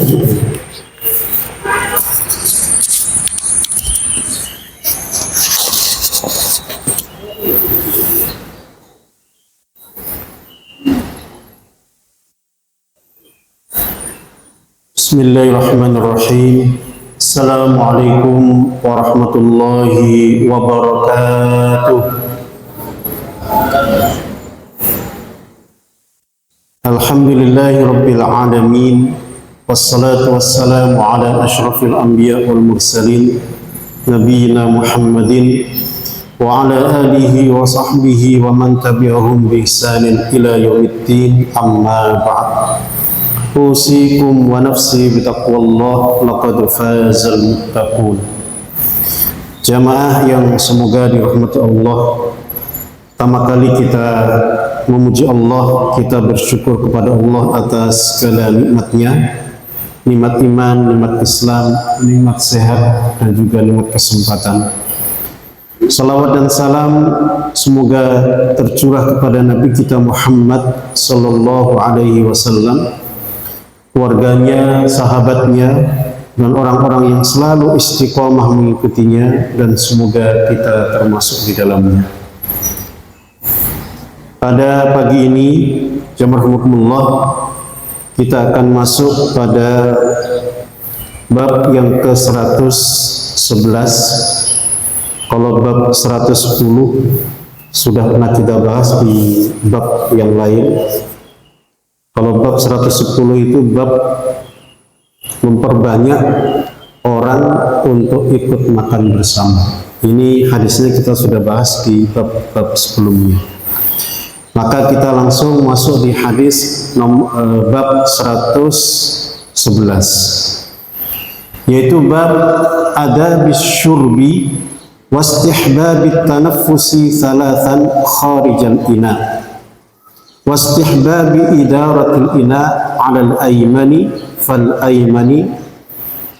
Bismillahirrahmanirrahim. Assalamualaikum warahmatullahi wabarakatuh. Alhamdulillahi rabbil alamin. Wassalatu wassalamu ala ashrafil anbiya wal mursalin nabiyina Muhammadin wa ala alihi wa sahbihi wa man tabi'ahum bi ihsanin ila yaumiddin, amma ba'd. Usikum wa nafsi bitaqwallah, laqad fazal muttaqun. Jamaah yang semoga dirahmati Allah, pertama kali kita memuji Allah, kita bersyukur kepada Allah atas segala nikmatnya, nikmat iman, nikmat Islam, nikmat sehat, dan juga nikmat kesempatan. Salawat dan salam semoga tercurah kepada Nabi kita Muhammad sallallahu alaihi wasallam, keluarganya, sahabatnya, dan orang-orang yang selalu istiqomah mengikutinya, dan semoga kita termasuk di dalamnya. Pada pagi ini, jazakumullah, kita akan masuk pada bab yang ke-111. Kalau bab 110 sudah pernah kita bahas di bab yang lain. Kalau bab 110 itu bab memperbanyak orang untuk ikut makan bersama. Ini hadisnya kita sudah bahas di bab-bab sebelumnya. Maka kita langsung masuk di hadis bab 111, yaitu bab adabis syurbi wastihbabit tanaffusi thalathan kharijal ina. Wastihbabi idaratil ina alal aymani fal aymani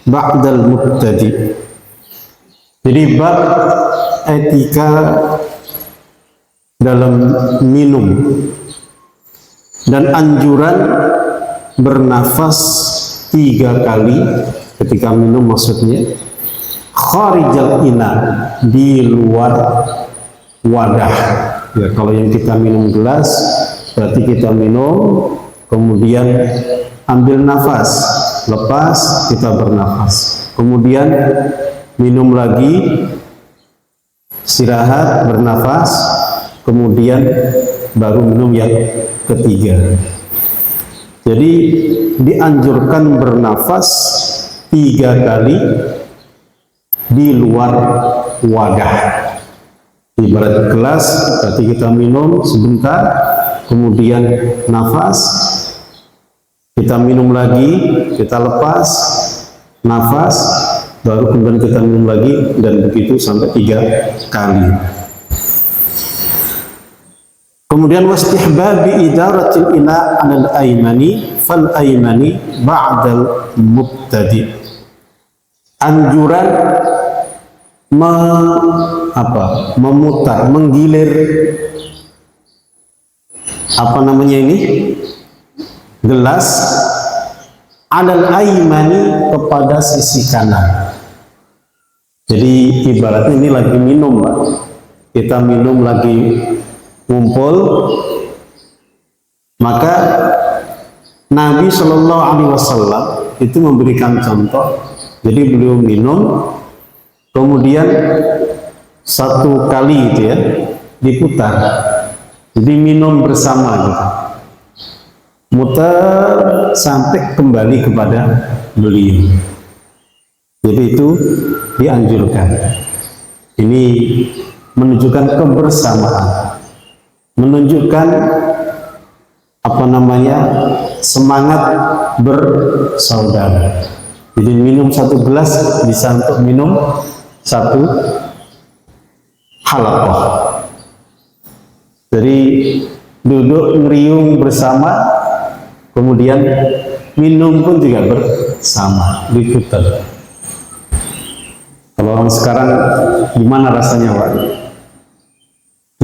ba'dal mubtadi. Jadi bab etika dalam minum dan anjuran bernafas 3 kali ketika minum, maksudnya kharijal ina, di luar wadah. Ya, kalau yang kita minum gelas berarti kita minum, kemudian ambil nafas, lepas, kita bernafas, kemudian minum lagi, istirahat, bernafas, kemudian baru minum yang ketiga. Jadi dianjurkan bernafas 3 kali di luar wadah. Ibarat gelas, berarti kita minum sebentar, kemudian nafas, kita minum lagi, kita lepas, nafas, baru kemudian kita minum lagi, dan begitu sampai 3 kali. Kemudian wastihbabi idaratil ina anal aymani fal aymani ba'dal mubtadi. Anjuran memutar, menggilir gelas alal aymani, kepada sisi kanan. Jadi ibaratnya ini lagi minum, Pak. Kita minum lagi ngumpul, maka Nabi Shallallahu Alaihi Wasallam itu memberikan contoh. Jadi beliau minum, kemudian 1 kali itu ya diputar. Jadi minum bersama gitu, muter sampai kembali kepada beliau. Jadi itu dianjurkan. Ini menunjukkan kebersamaan, menunjukkan semangat bersaudara. Jadi minum 1 gelas bisa untuk minum 1 halaqah. Jadi duduk ngeriung bersama, kemudian minum pun juga bersama, diputar. Kalau orang sekarang gimana rasanya, Pak?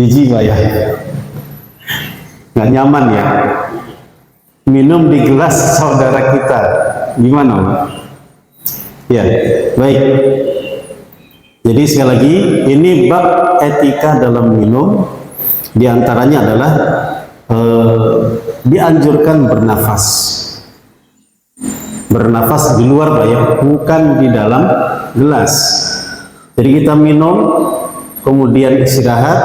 Jijik, Pak, ya? Nggak nyaman ya? minum di gelas saudara kita, gimana? Ya, baik. Jadi sekali lagi, ini bab etika dalam minum. Di antaranya adalah dianjurkan bernafas. Bernafas di luar bayang, bukan di dalam gelas. Jadi kita minum, kemudian istirahat,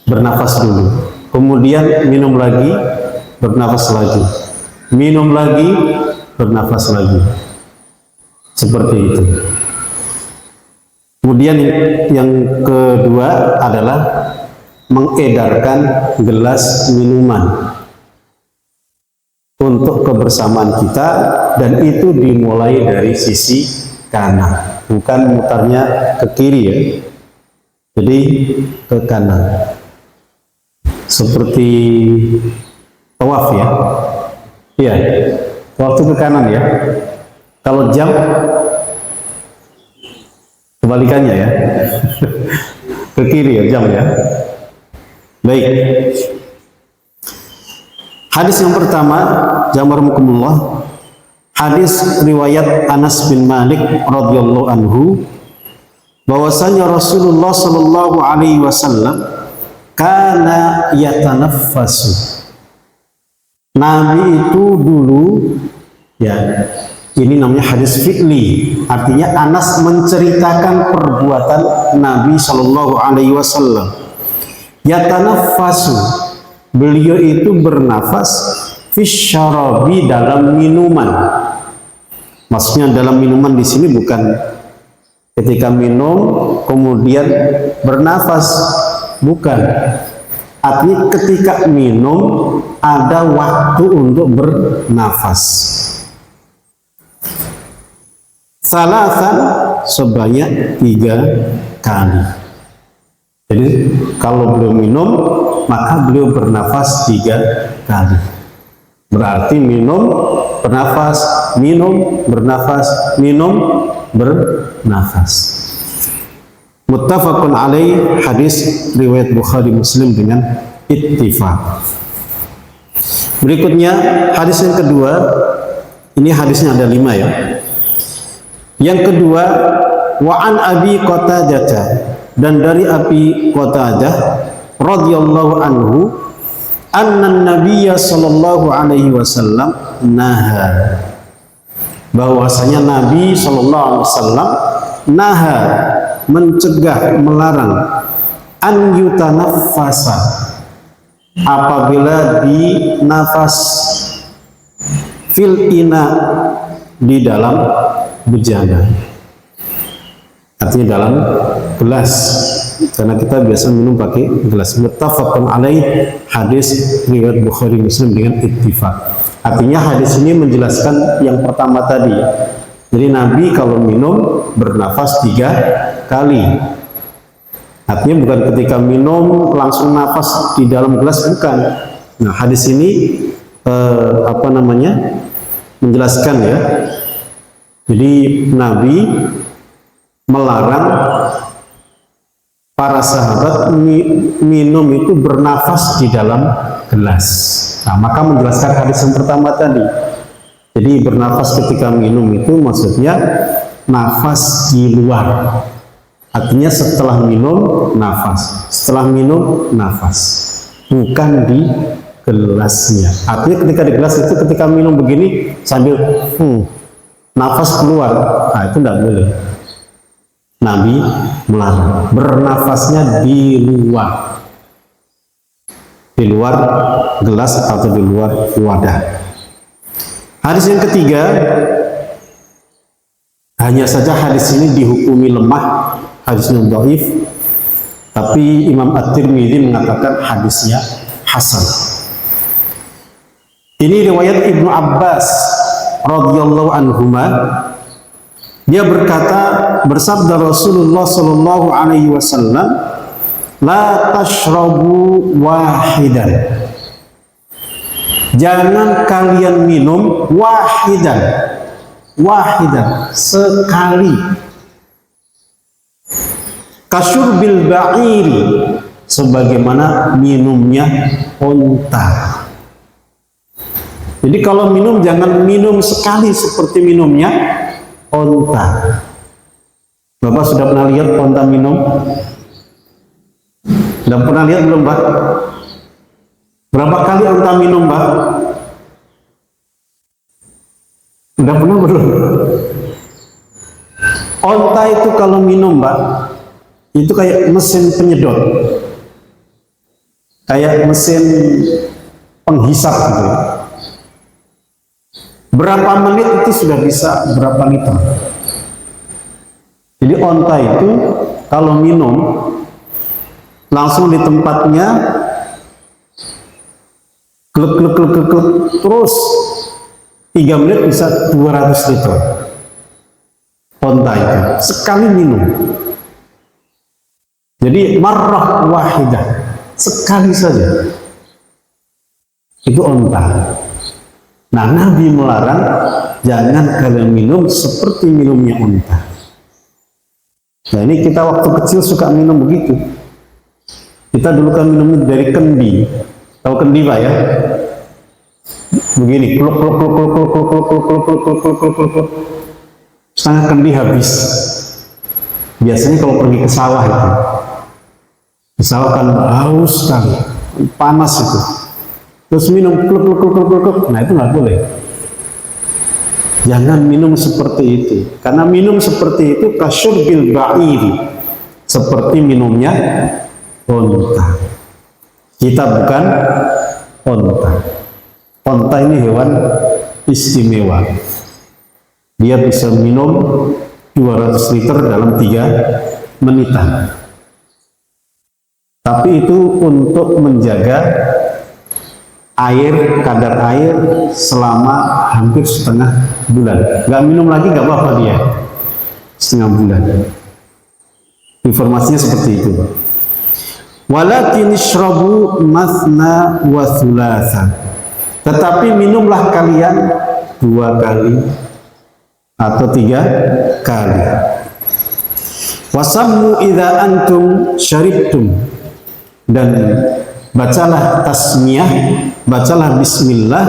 bernafas dulu. Kemudian minum lagi, bernafas lagi. Minum lagi, bernafas lagi. Seperti itu. Kemudian yang kedua adalah mengedarkan gelas minuman untuk kebersamaan kita, dan itu dimulai dari sisi kanan, bukan mutarnya ke kiri ya. Jadi ke kanan. Seperti tawaf ya. Iya, tawaf itu ke kanan ya. Kalau jam kebalikannya ya. Ke kiri ya jam ya. Baik. Hadis yang pertama, jamarumukumullah. Hadis riwayat Anas bin Malik radhiyallahu anhu, bahwasanya Rasulullah sallallahu alaihi wasallam kana yatanaffasu. Nabi itu dulu ya, ini namanya hadis fi'li, artinya Anas menceritakan perbuatan Nabi sallallahu alaihi wasallam. Yatanaffasu, beliau itu bernafas fisyarabi, dalam minuman. Maksudnya dalam minuman di sini bukan ketika minum kemudian bernafas, bukan. Artinya ketika minum ada waktu untuk bernafas. Salasan, sebanyak 3 kali. Jadi kalau beliau minum, maka beliau bernafas 3 kali. Berarti minum, bernafas, minum, bernafas, minum, bernafas. Muttafaqun alaih, hadis riwayat Bukhari Muslim dengan ittifaq. Berikutnya hadis yang kedua, ini hadisnya ada 5 ya. Yang kedua, wa an Abi Qatadah, dan dari Abi Qatadah radhiyallahu anhu, anna nabiyya sallallahu alaihi wasallam naha, bahwasanya Nabi sallallahu alaihi wasallam naha, mencegah, melarang, an yutanaffasa, apabila dinafas, fil ina, di dalam bejana, artinya dalam gelas, karena kita biasa minum pakai gelas. Muttafaqun alaih, hadis riwayat Bukhari Muslim dengan ittifaq. Artinya hadis ini menjelaskan yang pertama tadi. Jadi Nabi kalau minum bernafas 3 kali. Artinya bukan ketika minum langsung nafas di dalam gelas, bukan. Nah, hadis ini menjelaskan ya. Jadi Nabi melarang para sahabat minum itu bernafas di dalam gelas. Nah, maka menjelaskan hadis yang pertama tadi. Jadi bernafas ketika minum itu maksudnya nafas di luar. Artinya setelah minum nafas, setelah minum nafas, bukan di gelasnya. Artinya ketika di gelas itu ketika minum begini sambil nafas keluar, nah itu tidak boleh. Nabi melarang, bernafasnya di luar gelas atau di luar wadah. Hadis yang ketiga, hanya saja hadis ini dihukumi lemah, hadisnya dhaif, tapi Imam At-Tirmidzi mengatakan hadisnya hasan. Ini riwayat Ibnu Abbas radhiyallahu anhuma. Dia berkata, bersabda Rasulullah sallallahu alaihi wasallam, la tashrabu wahidan, jangan kalian minum wahidan, sekali, kasyurbil ba'iri, sebagaimana minumnya unta. Jadi kalau minum jangan minum sekali seperti minumnya onta. Bapak sudah pernah lihat onta minum? Sudah pernah lihat belum, Pak? Berapa kali onta minum, Pak? Sudah pernah belum? Onta itu kalau minum, Pak, itu kayak mesin penyedot, kayak mesin penghisap gitu. Berapa menit itu sudah bisa berapa liter. Jadi onta itu kalau minum langsung di tempatnya glek glek glek glek, glek terus 3 menit bisa 200 liter. Onta itu sekali minum. Jadi marrah wahidah, sekali saja. Itu onta. Nah, Nabi melarang jangan kalian minum seperti minumnya onta. Nah, ini kita waktu kecil suka minum begitu. Kita dulu kan minum dari kendi. Tahu kendi, Pak, ya? Begini, kluk kluk kluk kluk kluk kluk kluk kluk kluk kluk kluk kluk kluk kluk. Setengah kendi habis. Biasanya kalau pergi ke sawah itu, di sawah kan haus sekali, panas itu. Terus minum kluk kluk kluk kluk kluk. Nah, itu nggak boleh. Jangan minum seperti itu. Karena minum seperti itu kasyurbil ba'iri, seperti minumnya onta. Kita bukan onta. Onta ini hewan istimewa. Dia bisa minum 200 liter dalam 3 menitan. Tapi itu untuk menjaga kadar air selama hampir setengah bulan. Nggak minum lagi nggak apa-apa dia setengah bulan. Informasinya seperti itu, Pak. Walakin ishrabu mathna wa thulatha. Tetapi minumlah kalian 2 kali atau 3 kali. Wasammu idza antum syaribtum, dan bacalah tasmiyah, bacalah bismillah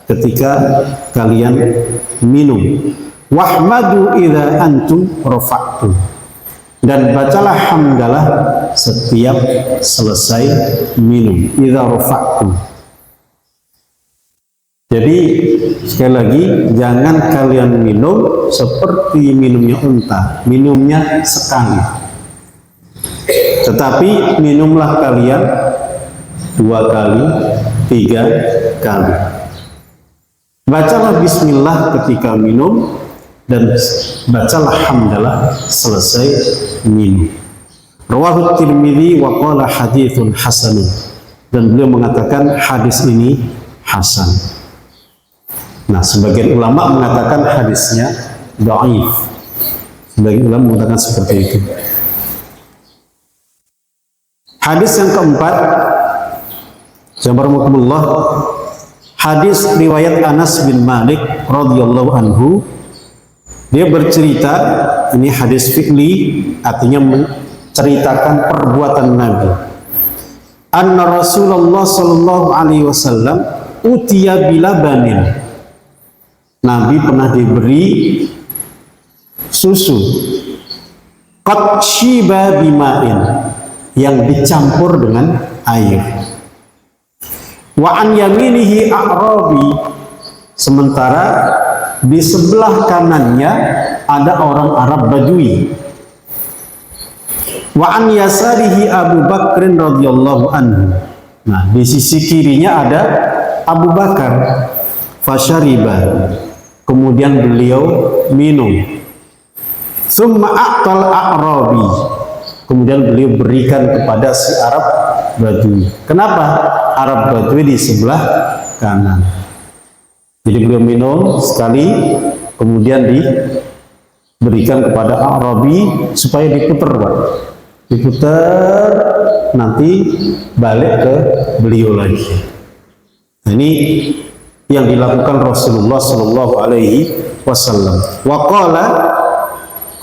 ketika kalian minum. Wahmadu idza antum rafa'tum, dan bacalah hamdalah setiap selesai minum. Idza rafa'tum. Jadi sekali lagi, jangan kalian minum seperti minumnya unta, minumnya sekali. Tetapi minumlah kalian 2 kali, 3 kali. Bacalah bismillah ketika minum, dan bacalah hamdalah selesai minum. Rawahu Tirmidzi wa qala haditsun hasanun, dan beliau mengatakan hadis ini hasan. Nah, sebagian ulama mengatakan hadisnya dhaif. Sebagian ulama mengatakan seperti itu. Hadis yang keempat, Jazakumullah, hadis riwayat Anas bin Malik radhiyallahu anhu. Dia bercerita, ini hadis fi'li, artinya menceritakan perbuatan Nabi. Anna Rasulullah sallallahu alaihi wasallam utiya bilabanin. Nabi pernah diberi susu qad shiba bima'in, yang dicampur dengan air. Wa an yaminihi a'rabi, sementara di sebelah kanannya ada orang Arab Badui. Wa an yasarihi Abu Bakrin radhiyallahu anhu. Nah, di sisi kirinya ada Abu Bakar. Fasyariba, kemudian beliau minum. Summa a'tal a'rabi, kemudian beliau berikan kepada si Arab Badui. Kenapa? Arab Badui di sebelah kanan. Jadi beliau minum sekali, kemudian diberikan kepada Arabi supaya diputar, Pak. Diputar, nanti balik ke beliau lagi. Nah, ini yang dilakukan Rasulullah Shallallahu Alaihi Wasallam. Waqala,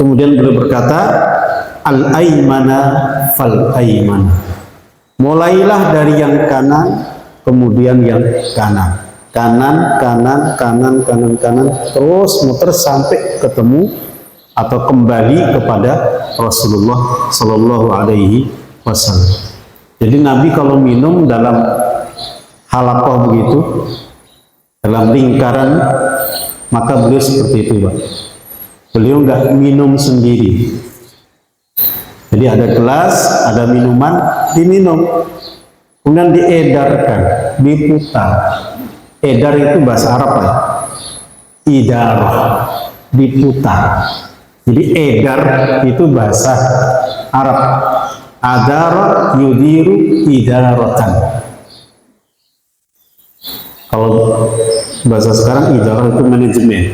kemudian beliau berkata, al-aymana fal-aymana. Mulailah dari yang kanan, kemudian yang kanan. kanan, terus muter sampai ketemu atau kembali kepada Rasulullah Shallallahu Alaihi Wasallam. Jadi Nabi kalau minum dalam halaqah begitu, dalam lingkaran, maka beliau seperti itu, Pak. Beliau nggak minum sendiri. Jadi ada gelas, ada minuman, diminum, kemudian diedarkan, diputar. Edar itu bahasa Arab, ya. Idarah, diputar. Jadi edar itu bahasa Arab. Adara yudiru idaratan. Kalau bahasa sekarang idarah itu manajemen.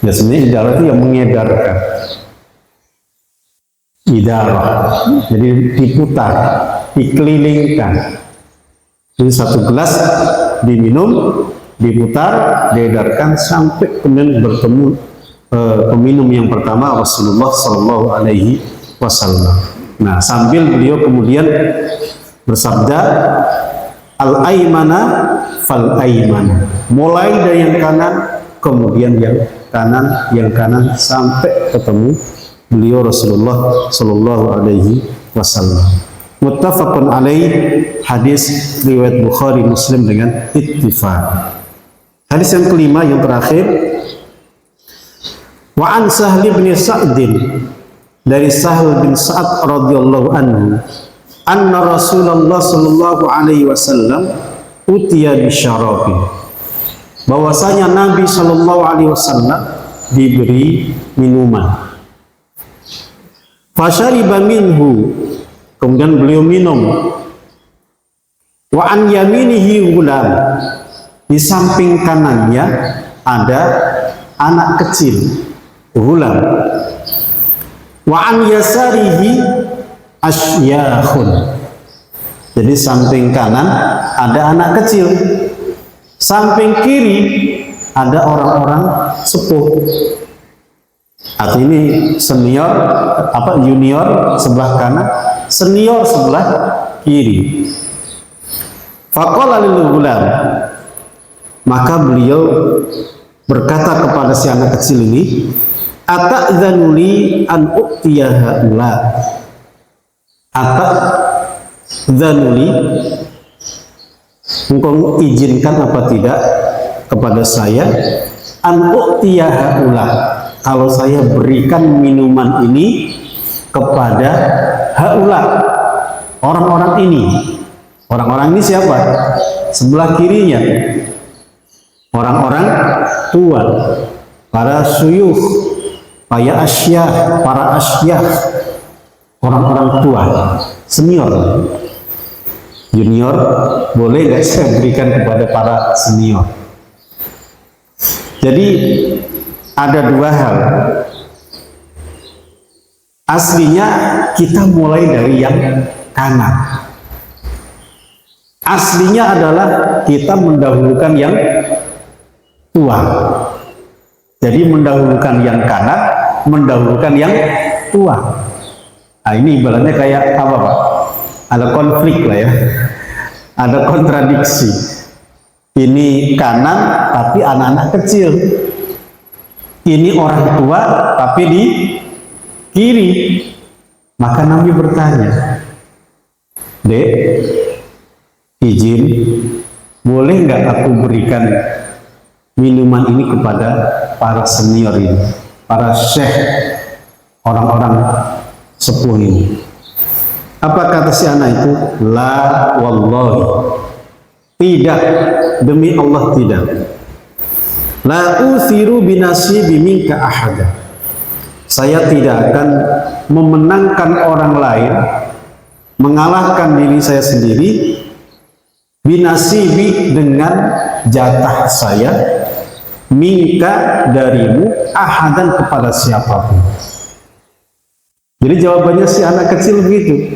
Ya sebenarnya idarah itu yang mengedarkan. Idarah. Jadi diputar, dikelilingkan. Jadi satu gelas diminum, diputar, diedarkan sampai kemudian bertemu peminum yang pertama Rasulullah Shallallahu Alaihi Wasallam. Nah, sambil beliau kemudian bersabda, al-aimana fal aimana, mulai dari yang kanan kemudian yang kanan sampai ketemu beliau Rasulullah Shallallahu Alaihi Wasallam. Muttafaqun alaih, hadis riwayat Bukhari Muslim dengan ittifaq. Hadis yang kelima yang terakhir, wa an Sahl bin Sa'd, dari Sahl bin Sa'ad radhiyallahu anhu, anna Rasulullah sallallahu alaihi wasallam utiya bisyarabin, bahwasanya Nabi sallallahu alaihi wasallam diberi minuman. Fasyariba minhu, kemudian beliau minum. Wa an yaminihi gulam, di samping kanannya ada anak kecil, gulam. Wa an yasarihi asyakhun, jadi samping kanan ada anak kecil, samping kiri ada orang-orang sepuh. Artinya ini senior, junior sebelah kanan, senior sebelah kiri. Faqala lil gulam, maka beliau berkata kepada si anak kecil ini, ata'dzanuli an u'tiya haula, ata'dzanuli, engkau izinkan apa tidak kepada saya, an u'tiya haula, kalau saya berikan minuman ini kepada haula, orang-orang ini. Orang-orang ini siapa? Sebelah kirinya orang-orang tua, para syuyukh, para asyah, orang-orang tua, senior. Junior boleh nggak saya berikan kepada para senior? Jadi ada dua hal. Aslinya kita mulai dari yang kanan. Aslinya adalah kita mendahulukan yang tua. Jadi mendahulukan yang kanan, mendahulukan yang tua. Nah, ini ibaratnya kayak apa, Pak? Ada konflik lah ya. Ada kontradiksi. Ini kanan tapi anak-anak kecil. Ini orang tua tapi di kiri. Maka Nabi bertanya, Dek, izin, boleh nggak aku berikan minuman ini kepada para senior ini, para syekh, orang-orang sepuh ini? Apa kata si anak itu? La wallahi, tidak, demi Allah tidak. La uthiru binasibi minka ahada, saya tidak akan memenangkan orang lain, mengalahkan diri saya sendiri, binasibi, dengan jatah saya, minka, darimu, ahadan, kepada siapapun. Jadi jawabannya si anak kecil begitu,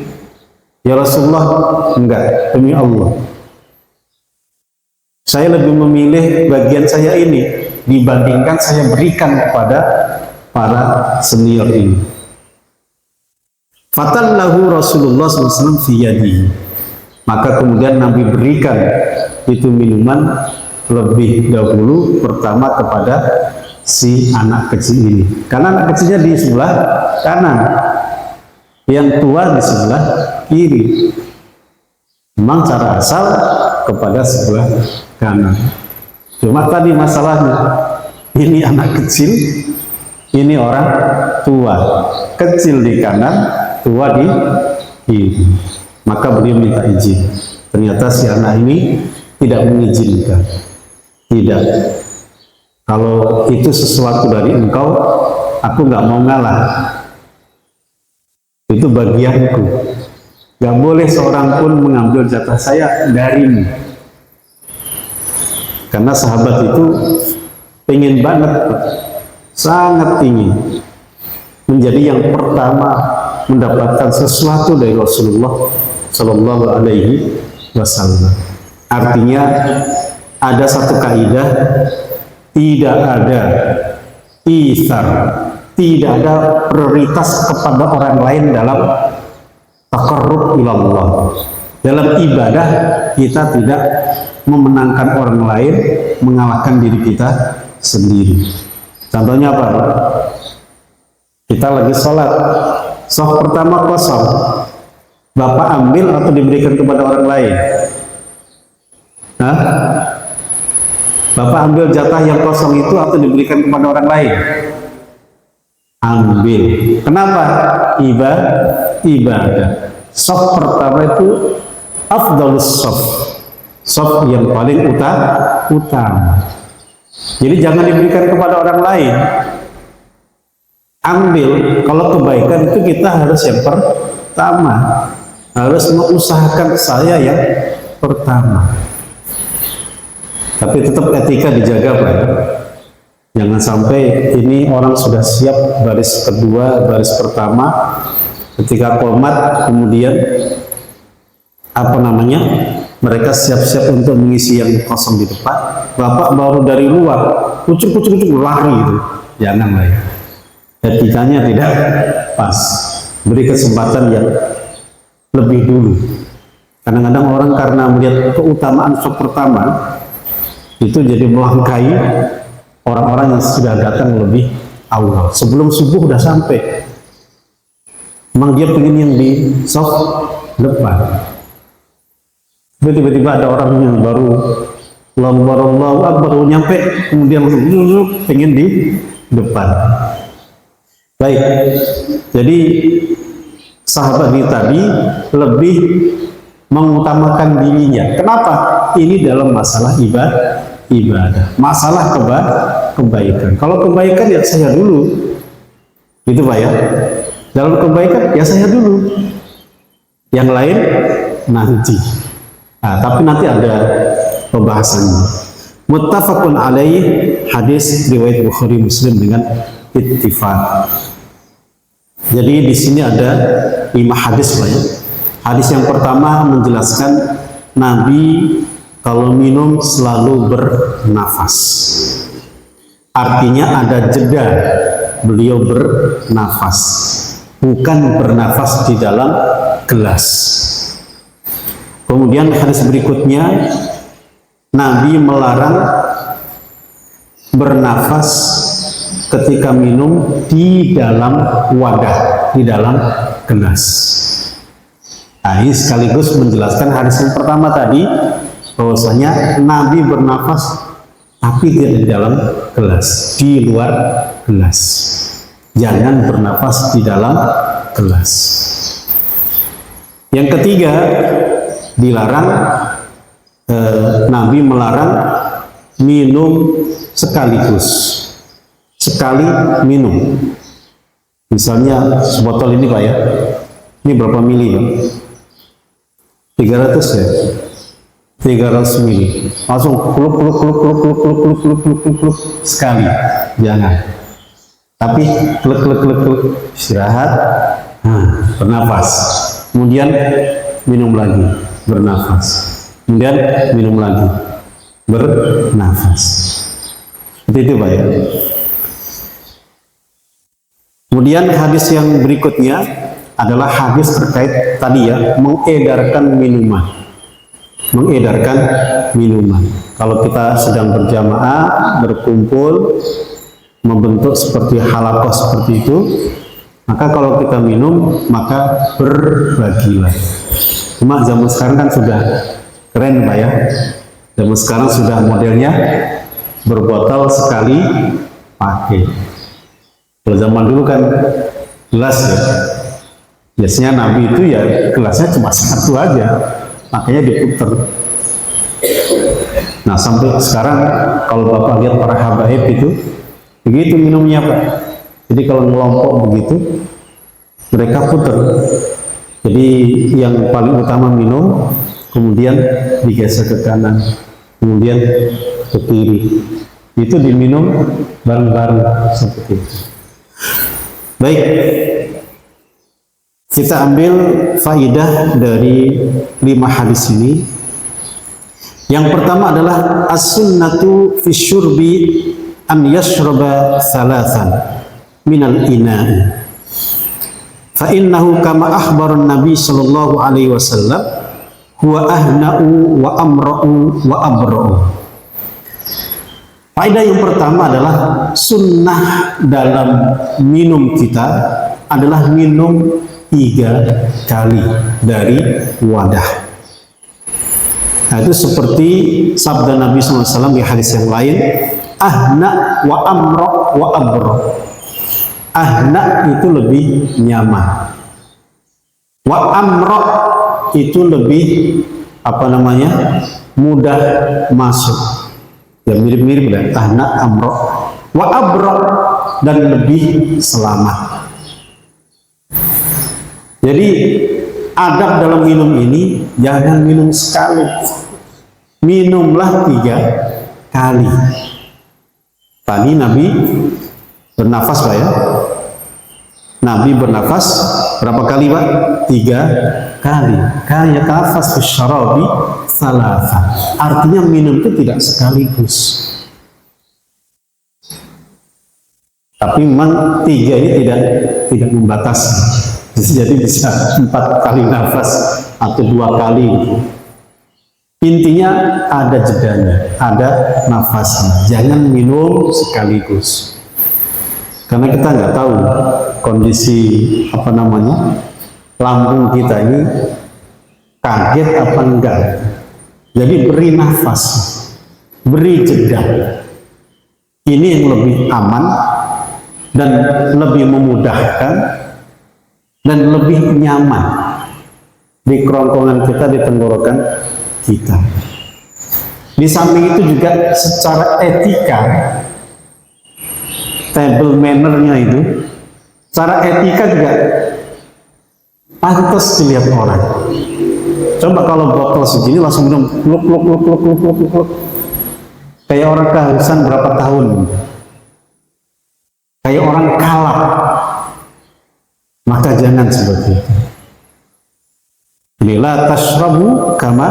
ya Rasulullah, enggak, demi Allah, saya lebih memilih bagian saya ini dibandingkan saya berikan kepada para senior ini. Fatallahu Rasulullah SAW fi yadihi, maka kemudian Nabi berikan itu minuman lebih dahulu pertama kepada si anak kecil ini, karena anak kecilnya di sebelah kanan, yang tua di sebelah kiri. Memang cara asal kepada sebelah kanan. Cuma tadi masalahnya, ini anak kecil, ini orang tua. Kecil di kanan, tua di kiri. Maka beliau minta izin. Ternyata si anak ini tidak mengizinkan. Tidak. Kalau itu sesuatu dari engkau, aku nggak mau ngalah. Itu bagianku. Gak boleh seorang pun mengambil jatah saya darimu. Karena sahabat itu pengen banget, sangat ingin menjadi yang pertama mendapatkan sesuatu dari Rasulullah Shallallahu Alaihi Wasallam. Artinya ada satu kaidah, tidak ada itsar, tidak ada prioritas kepada orang lain dalam taqarrub ilallah. Dalam ibadah kita tidak memenangkan orang lain, mengalahkan diri kita sendiri. Contohnya apa? Kita lagi sholat, shaf pertama kosong, Bapak ambil atau diberikan kepada orang lain? Hah? Bapak ambil jatah yang kosong itu atau diberikan kepada orang lain? Ambil. Kenapa? Ibadah. Shaf pertama itu afdalus shaf, shaf yang paling utama. Jadi jangan diberikan kepada orang lain. Ambil. Kalau kebaikan itu kita harus yang pertama, harus mengusahakan saya yang pertama. Tapi tetap etika dijaga, Pak. Jangan sampai ini orang sudah siap baris kedua, baris pertama, ketika qomat kemudian mereka siap-siap untuk mengisi yang kosong di depan. Bapak baru dari luar, kucuk lari gitu. Jangan lah ya. Etikanya tidak pas. Beri kesempatan yang lebih dulu. Kadang-kadang orang karena melihat keutamaan shaf pertama itu jadi melangkai orang-orang yang sudah datang lebih awal. Sebelum subuh udah sampai. Memang dia pengen yang di shaf depan. Tiba-tiba ada orang yang baru Allahu Akbar baru nyampe, kemudian langsung pengen di depan. Baik. Jadi sahabat ini tadi lebih mengutamakan dirinya. Kenapa? Ini dalam masalah ibadah, masalah kebaikan. Kalau kebaikan ya saya dulu, gitu Pak ya. Dalam kebaikan ya saya dulu, yang lain nanti. Nah, tapi nanti ada pembahasannya. Muttafaqun alaih, hadis riwayat Bukhari Muslim dengan ittifaq. Jadi di sini ada 5 hadis Pak ya. Hadis yang pertama menjelaskan Nabi kalau minum selalu bernafas. Artinya ada jeda, beliau bernafas, bukan bernafas di dalam gelas. Kemudian hadis berikutnya, Nabi melarang bernafas ketika minum di dalam wadah, di dalam gelas. Nah, ini sekaligus menjelaskan hadis yang pertama tadi, bahwasanya Nabi bernafas tapi tidak di dalam gelas, di luar gelas. Jangan bernafas di dalam gelas. Yang ketiga, dilarang, Nabi melarang minum sekaligus, sekali minum. Misalnya sebotol ini Pak ya, ini berapa mili Pak? 300 ya, 300 mili, langsung kluk sekali, jangan. Tapi kluk istirahat, bernafas, kemudian minum lagi, bernafas, kemudian minum lagi, bernafas. Seperti itu Pak ya. Kemudian hadis yang berikutnya adalah hadis terkait tadi ya, mengedarkan minuman. mengedarkan minuman. Kalau kita sedang berjamaah, berkumpul, membentuk seperti halaqah seperti itu, maka kalau kita minum, maka berbagilah. Cuma zaman sekarang kan sudah keren Pak ya. Zaman sekarang sudah modelnya berbotol sekali pakai. Kalau zaman dulu kan gelas ya. Biasanya Nabi itu ya gelasnya cuma satu aja, makanya diputer. Nah sampai sekarang kalau Bapak lihat para habaib itu begitu minumnya Pak. Jadi kalau ngelompok begitu mereka puter. Jadi yang paling utama minum, kemudian digeser ke kanan, kemudian ke kiri. Itu diminum bareng-bareng seperti itu. Baik, kita ambil faidah dari 5 hadis ini. Yang pertama adalah as-sunnatu fi syurbi an yashraba thalathan minal ina'i. Fa innahu kama akhbarun Nabi sallallahu alaihi wasallam huwa ahna'u wa amra'u wa abra'u. Faedah yang pertama adalah sunnah dalam minum kita adalah minum 3 kali dari wadah. Nah, itu seperti sabda Nabi SAW di hadis yang lain, ahna wa amra wa abra. Ahna itu lebih nyaman, wa amra itu lebih mudah masuk. Ya mirip-mirip lah, ahna amra wa abra, dan lebih selamat. Jadi adab dalam minum ini jangan minum sekali, minumlah 3 kali. Tadi Nabi bernafas Pak ya, Nabi bernafas berapa kali Pak? 3 kali. Kaya tafas fi syarabi salasa. Artinya minum itu tidak sekaligus. Tapi memang 3 ini tidak membatasi. Jadi bisa 4 kali nafas atau 2 kali. Intinya ada jedanya, ada nafasnya. Jangan minum sekaligus. Karena kita nggak tahu kondisi lambung kita ini kaget apa enggak. Jadi beri nafas, beri jeda. Ini yang lebih aman dan lebih memudahkan dan lebih nyaman di kerongkongan kita, di tenggorokan kita. Di samping itu juga secara etika, table manner-nya itu, secara etika juga pantas dilihat orang. Coba kalau botol segini langsung minum kluk. Kayak orang kehausan berapa tahun. Kayak orang kalap. Maka jangan seperti itu. La tashrabu kama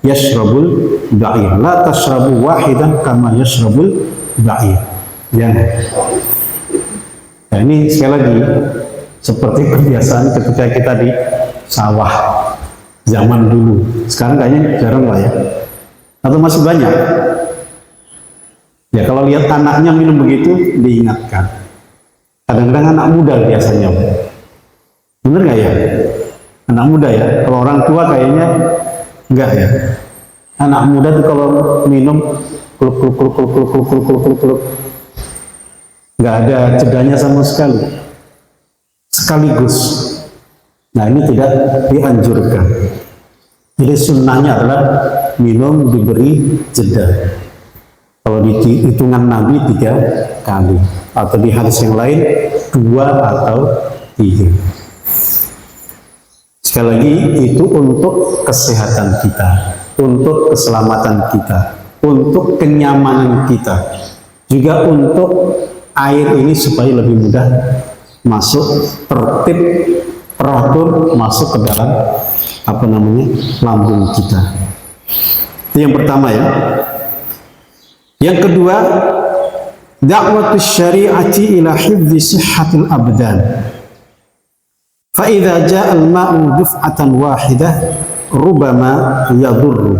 yashrabul ba'ir. La tashrabu wahidan kama yashrabul ba'ir. Jangan. Nah ini sekali lagi seperti kebiasaan ketika kita di sawah zaman dulu. Sekarang kayaknya jarang lah ya. Atau masih banyak. Ya kalau lihat anaknya minum begitu diingatkan. Kadang-kadang anak muda biasanya. Bener nggak ya? Anak muda ya. Kalau orang tua kayaknya enggak ya. Anak muda tuh kalau minum kluk. Nggak ada jedanya sama sekali. Sekaligus. Nah ini tidak dianjurkan. Jadi sunnahnya adalah minum diberi jeda. Kalau di hitungan Nabi 3 kali, atau di hadis yang lain 2 atau 3. Sekali lagi itu untuk kesehatan kita, untuk keselamatan kita, untuk kenyamanan kita, juga untuk air ini supaya lebih mudah masuk, tertib, teratur masuk ke dalam lambung kita. Itu yang pertama ya. Yang kedua, da'watus syari'ati ila hifdzi sihhatil abdan. Fa idza ja'a al-ma'u duf'atan wahidah rubama yadurru.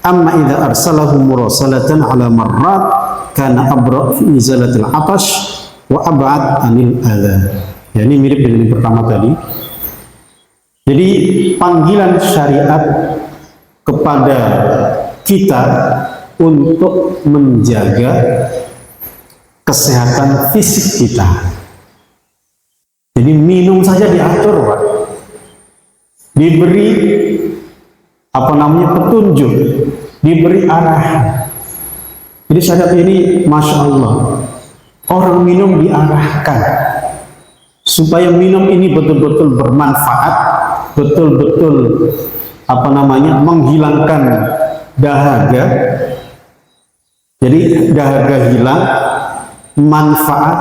Amma idza arsalahu murasalatan ala marrat kana abra fi izalatil atash wa ab'ad anil adha. Ya, ini mirip dengan yang pertama tadi. Jadi panggilan syariat kepada kita untuk menjaga kesehatan fisik kita. Jadi minum saja diatur, Pak. Diberi petunjuk, diberi arahan. Jadi syariat ini, Masya Allah, orang minum diarahkan supaya minum ini betul-betul bermanfaat, betul-betul menghilangkan dahaga. Jadi dahaga hilang, manfaat,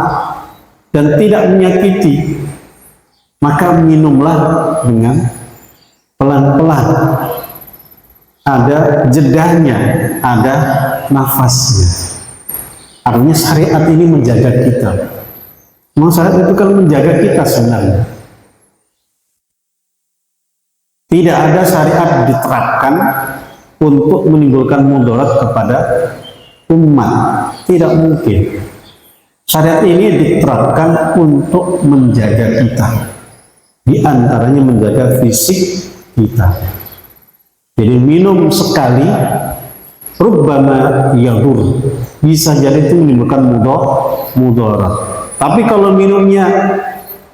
dan tidak menyakiti. Maka minumlah dengan pelan-pelan, ada jedahnya, ada nafasnya. Artinya syariat ini menjaga kita. Memang syariat itu kan menjaga kita sebenarnya. Tidak ada syariat diterapkan untuk menimbulkan mudarat kepada umat. Tidak mungkin. Syariat ini diterapkan untuk menjaga kita. Di antaranya menjaga fisik kita. Jadi minum sekali rubbama yadur, bisa jadi itu menimbulkan mudarat. Tapi kalau minumnya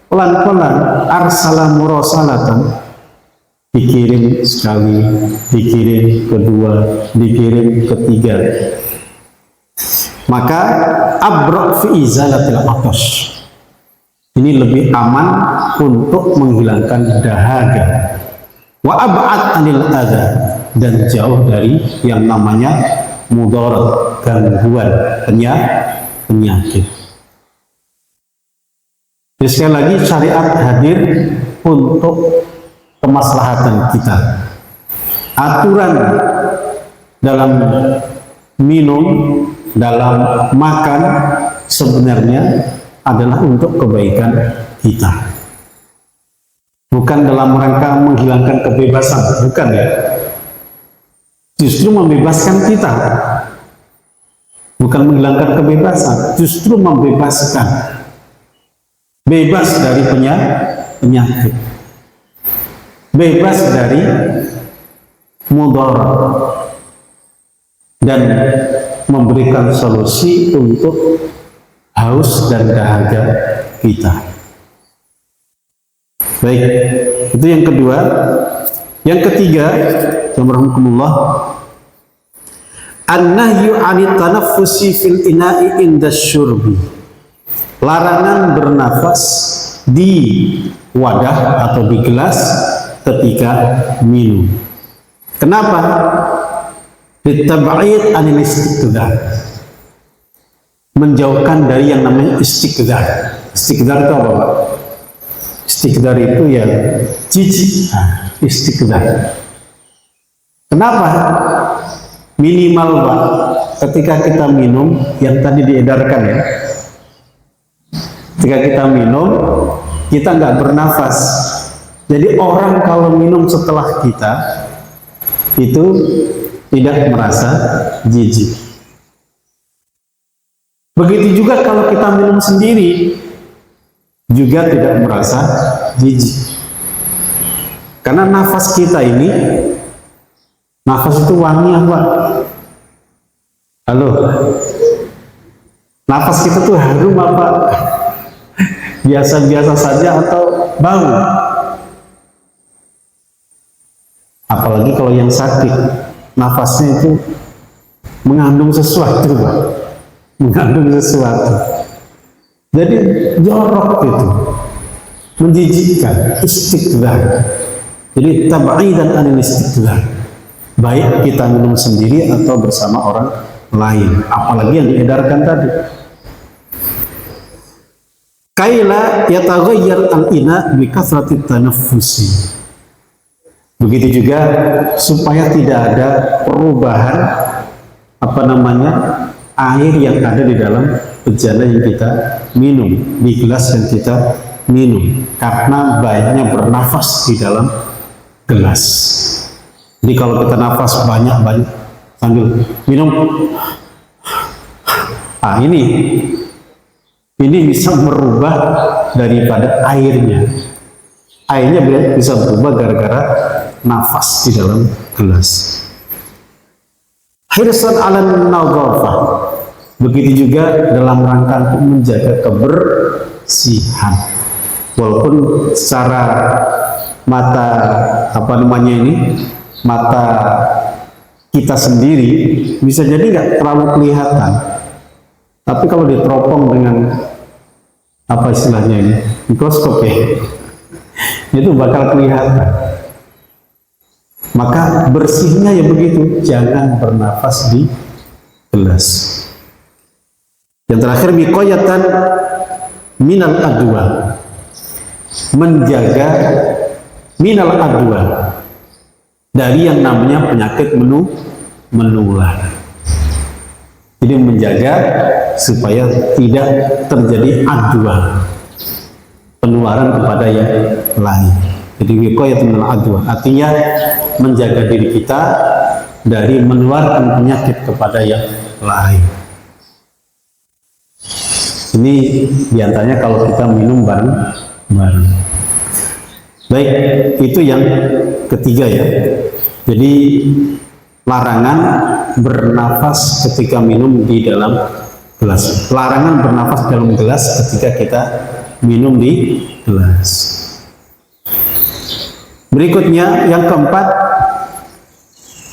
pelan-pelan, arsala murasalatan, dikirim sekali, dikirim kedua, dikirim ketiga, maka abra fi izalatil atash, ini lebih aman untuk menghilangkan dahaga, wa ab'ad anil adha, dan jauh dari yang namanya mudarat, gangguan, penyakit. Jadi sekali lagi syariat hadir untuk kemaslahatan kita. Aturan dalam minum, dalam makan sebenarnya adalah untuk kebaikan kita, bukan dalam rangka menghilangkan kebebasan, bukan ya. Justru membebaskan kita, bukan menghilangkan kebebasan, justru membebaskan, bebas dari penyakit, bebas dari mudarat, dan memberikan solusi untuk haus dan dahaga kita. Baik, itu yang kedua. Yang ketiga, rahimahumullah, an-nahyu 'anit tanaffusi fil ina'i inda syurbi. Larangan bernafas di wadah atau di gelas ketika minum. Kenapa? Litab'id 'anil istiqdar. Menjauhkan dari yang namanya istiqdar. Istiqdar itu apa, Pak? Istiqdar itu ya jijik. Istiqdar. Kenapa? Minimal, Pak, ketika kita minum yang tadi diedarkan ya. Ketika kita minum, kita nggak bernafas. Jadi orang kalau minum setelah kita itu tidak merasa jijik. Begitu juga kalau kita minum sendiri, juga tidak merasa jijik. Karena nafas kita ini, nafas itu wangi apa? Halo? Nafas kita tuh harum apa? Biasa-biasa saja atau bau? Apalagi kalau yang sakit, nafasnya itu mengandung sesuatu, Pak. Mengandung sesuatu. Jadi jorok itu, menjijikkan, istiqdar. Jadi tab'idan anil istiqdar. Baik kita minum sendiri atau bersama orang lain, apalagi yang diedarkan tadi. Kaila yataghayyar al-ina bi kathrati tanaffusi. Begitu juga supaya tidak ada perubahan air yang ada di dalam bejana yang kita minum, di gelas yang kita minum, karena banyaknya bernafas di dalam gelas. Jadi kalau kita nafas banyak-banyak sambil minum, ini bisa merubah daripada airnya. Airnya bisa berubah gara-gara nafas di dalam gelas. Hirsan 'alan nadhafah. Begitu juga dalam rangka untuk menjaga kebersihan. Walaupun secara mata mata kita sendiri bisa jadi nggak terlalu kelihatan. Tapi kalau diteropong dengan apa istilahnya ini, mikroskop ya, itu bakal kelihatan. Maka bersihnya ya begitu, jangan bernafas di gelas. Yang terakhir, wiqayatan minal adwa, menjaga minal adwa, dari yang namanya penyakit menular. Jadi menjaga supaya tidak terjadi adwa, penularan kepada yang lain. Jadi wiqayatun minal adwa, artinya menjaga diri kita dari menularkan penyakit kepada yang lain. Ini diantaranya kalau kita minum bareng-bareng. Baik, itu yang ketiga ya. Jadi larangan bernafas ketika minum di dalam gelas. Larangan bernafas dalam gelas ketika kita minum di gelas. Berikutnya yang keempat,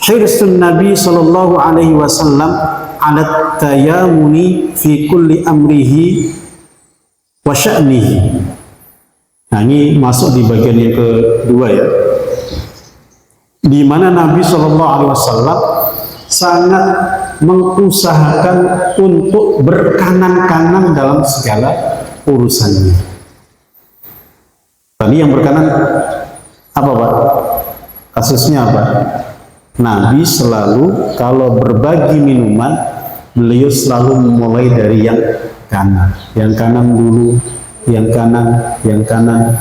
hirsun Nabi sallallahu alaihi wasallam ala tayamuni fi kulli amrihi wa sya'nihi. Nah, ini masuk di bagian yang kedua ya, di mana Nabi sallallahu alaihi wasallam sangat mengusahakan untuk berkanan-kanan dalam segala urusannya. Tadi yang berkanan apa Pak? Kasusnya apa? Nabi selalu kalau berbagi minuman, beliau selalu memulai dari yang kanan. Yang kanan dulu, yang kanan, yang kanan.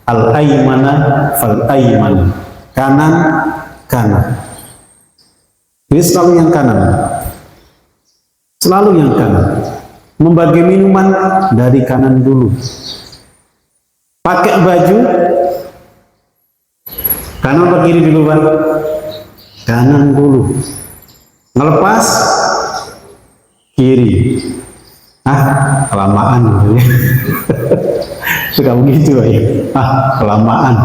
Al-aymana fal-ayman. Kanan, kanan. Jadi selalu yang kanan. Selalu yang kanan. Membagi minuman dari kanan dulu. Pakai baju, kanan atau kiri dulu Pak? Kanan dulu. Ngelepas, kiri. Kelamaan gitu ya. Suka begitu ya. Kelamaan.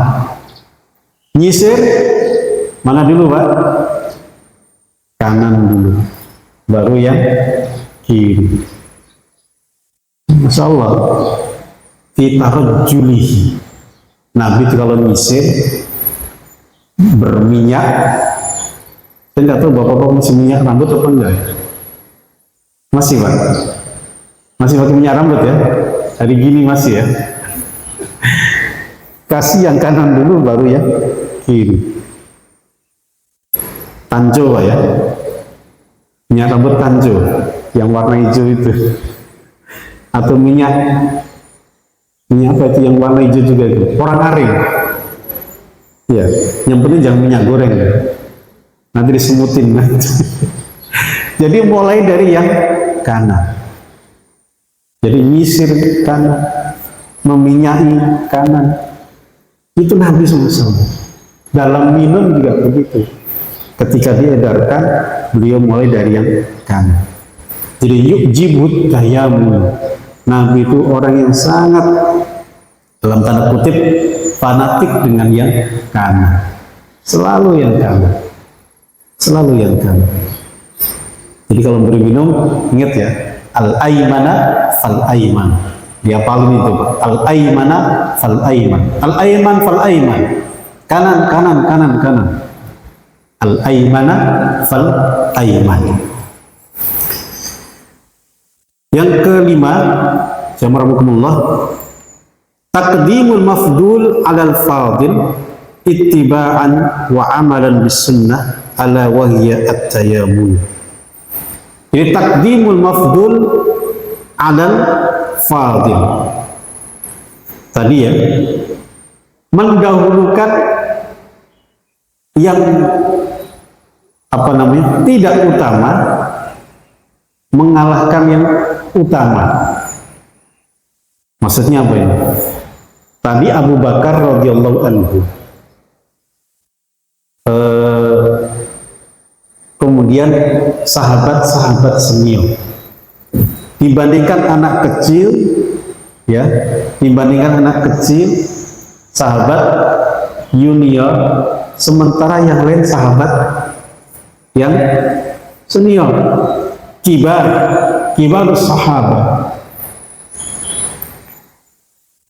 Nyisir, mana dulu Pak? Kanan dulu. Baru yang kiri. Masya Allah. Fitarjulihi. Nabi itu kalau nyisir berminyak. Saya nggak tahu bapak-bapak masih minyak rambut atau enggak ya? Masih Pak? Masih pakai minyak rambut ya? Hari gini masih ya? Kasih yang kanan dulu baru yang kiri. Tanjo Pak ya? Minyak rambut tanjo yang warna hijau itu. Atau minyak apa itu yang warna hijau juga itu? Orang aring. Ya, yang penting jangan minyak goreng ya. Nanti disemutin nanti. Jadi mulai dari yang kanan. Jadi nyisir kanan, meminyaki kanan. Itu Nabi SAW. Dalam minum juga begitu. Ketika diedarkan, beliau mulai dari yang kanan. Jadi yujibut tayammum. Nabi itu orang yang sangat, dalam tanda kutip, fanatik dengan yang kanan. Selalu yang kanan. Selalu yang kanan. Jadi kalau beri minum, ingat ya, al-aymana fal-ayman. Dia paling itu, al-aymana fal-ayman. Al-ayman fal-ayman. Kanan, kanan, kanan, kanan. Al-aymana fal-ayman. Yang kelima, Bismillahirrahmanirrahim, taqdimul mafdul alal fadil ittiba'an wa amalan bis sunnah ala wahya at-tayammum. Jadi taqdimul mafdul alal fadil. Tadi ya, mendahulukan yang tidak utama mengalahkan yang utama. Maksudnya apa ini? Tadi Abu Bakar radhiyallahu anhu, kemudian sahabat-sahabat senior, dibandingkan anak kecil, ya, sahabat junior, sementara yang lain sahabat yang senior, kibar sahabat.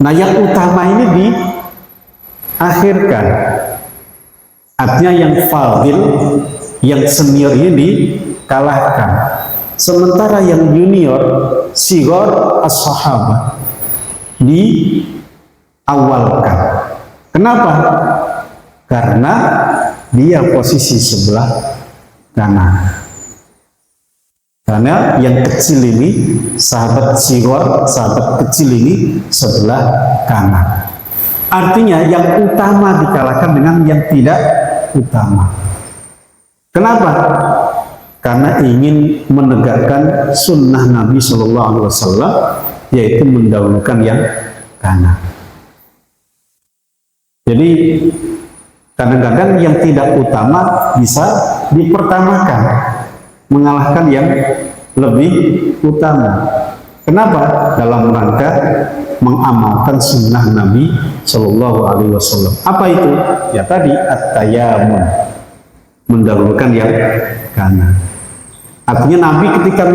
Nah, yang utama ini diakhirkan. Artinya yang fadil, yang senior ini dikalahkan. Sementara yang junior, sigar as-sahabat, diawalkan. Kenapa? Karena dia posisi sebelah kanan. Karena yang kecil ini, sahabat sigar, sahabat kecil ini sebelah kanan. Artinya yang utama dikalahkan dengan yang tidak utama. Kenapa? Karena ingin menegakkan sunnah Nabi Shallallahu Alaihi Wasallam, yaitu mendahulukan yang kanan. Jadi kadang-kadang yang tidak utama bisa dipertamakan, mengalahkan yang lebih utama. Kenapa? Dalam rangka mengamalkan sunnah Nabi Shallallahu Alaihi Wasallam. Apa itu? Ya tadi at-tayamun, mendahulukan yang kanan. Artinya Nabi ketika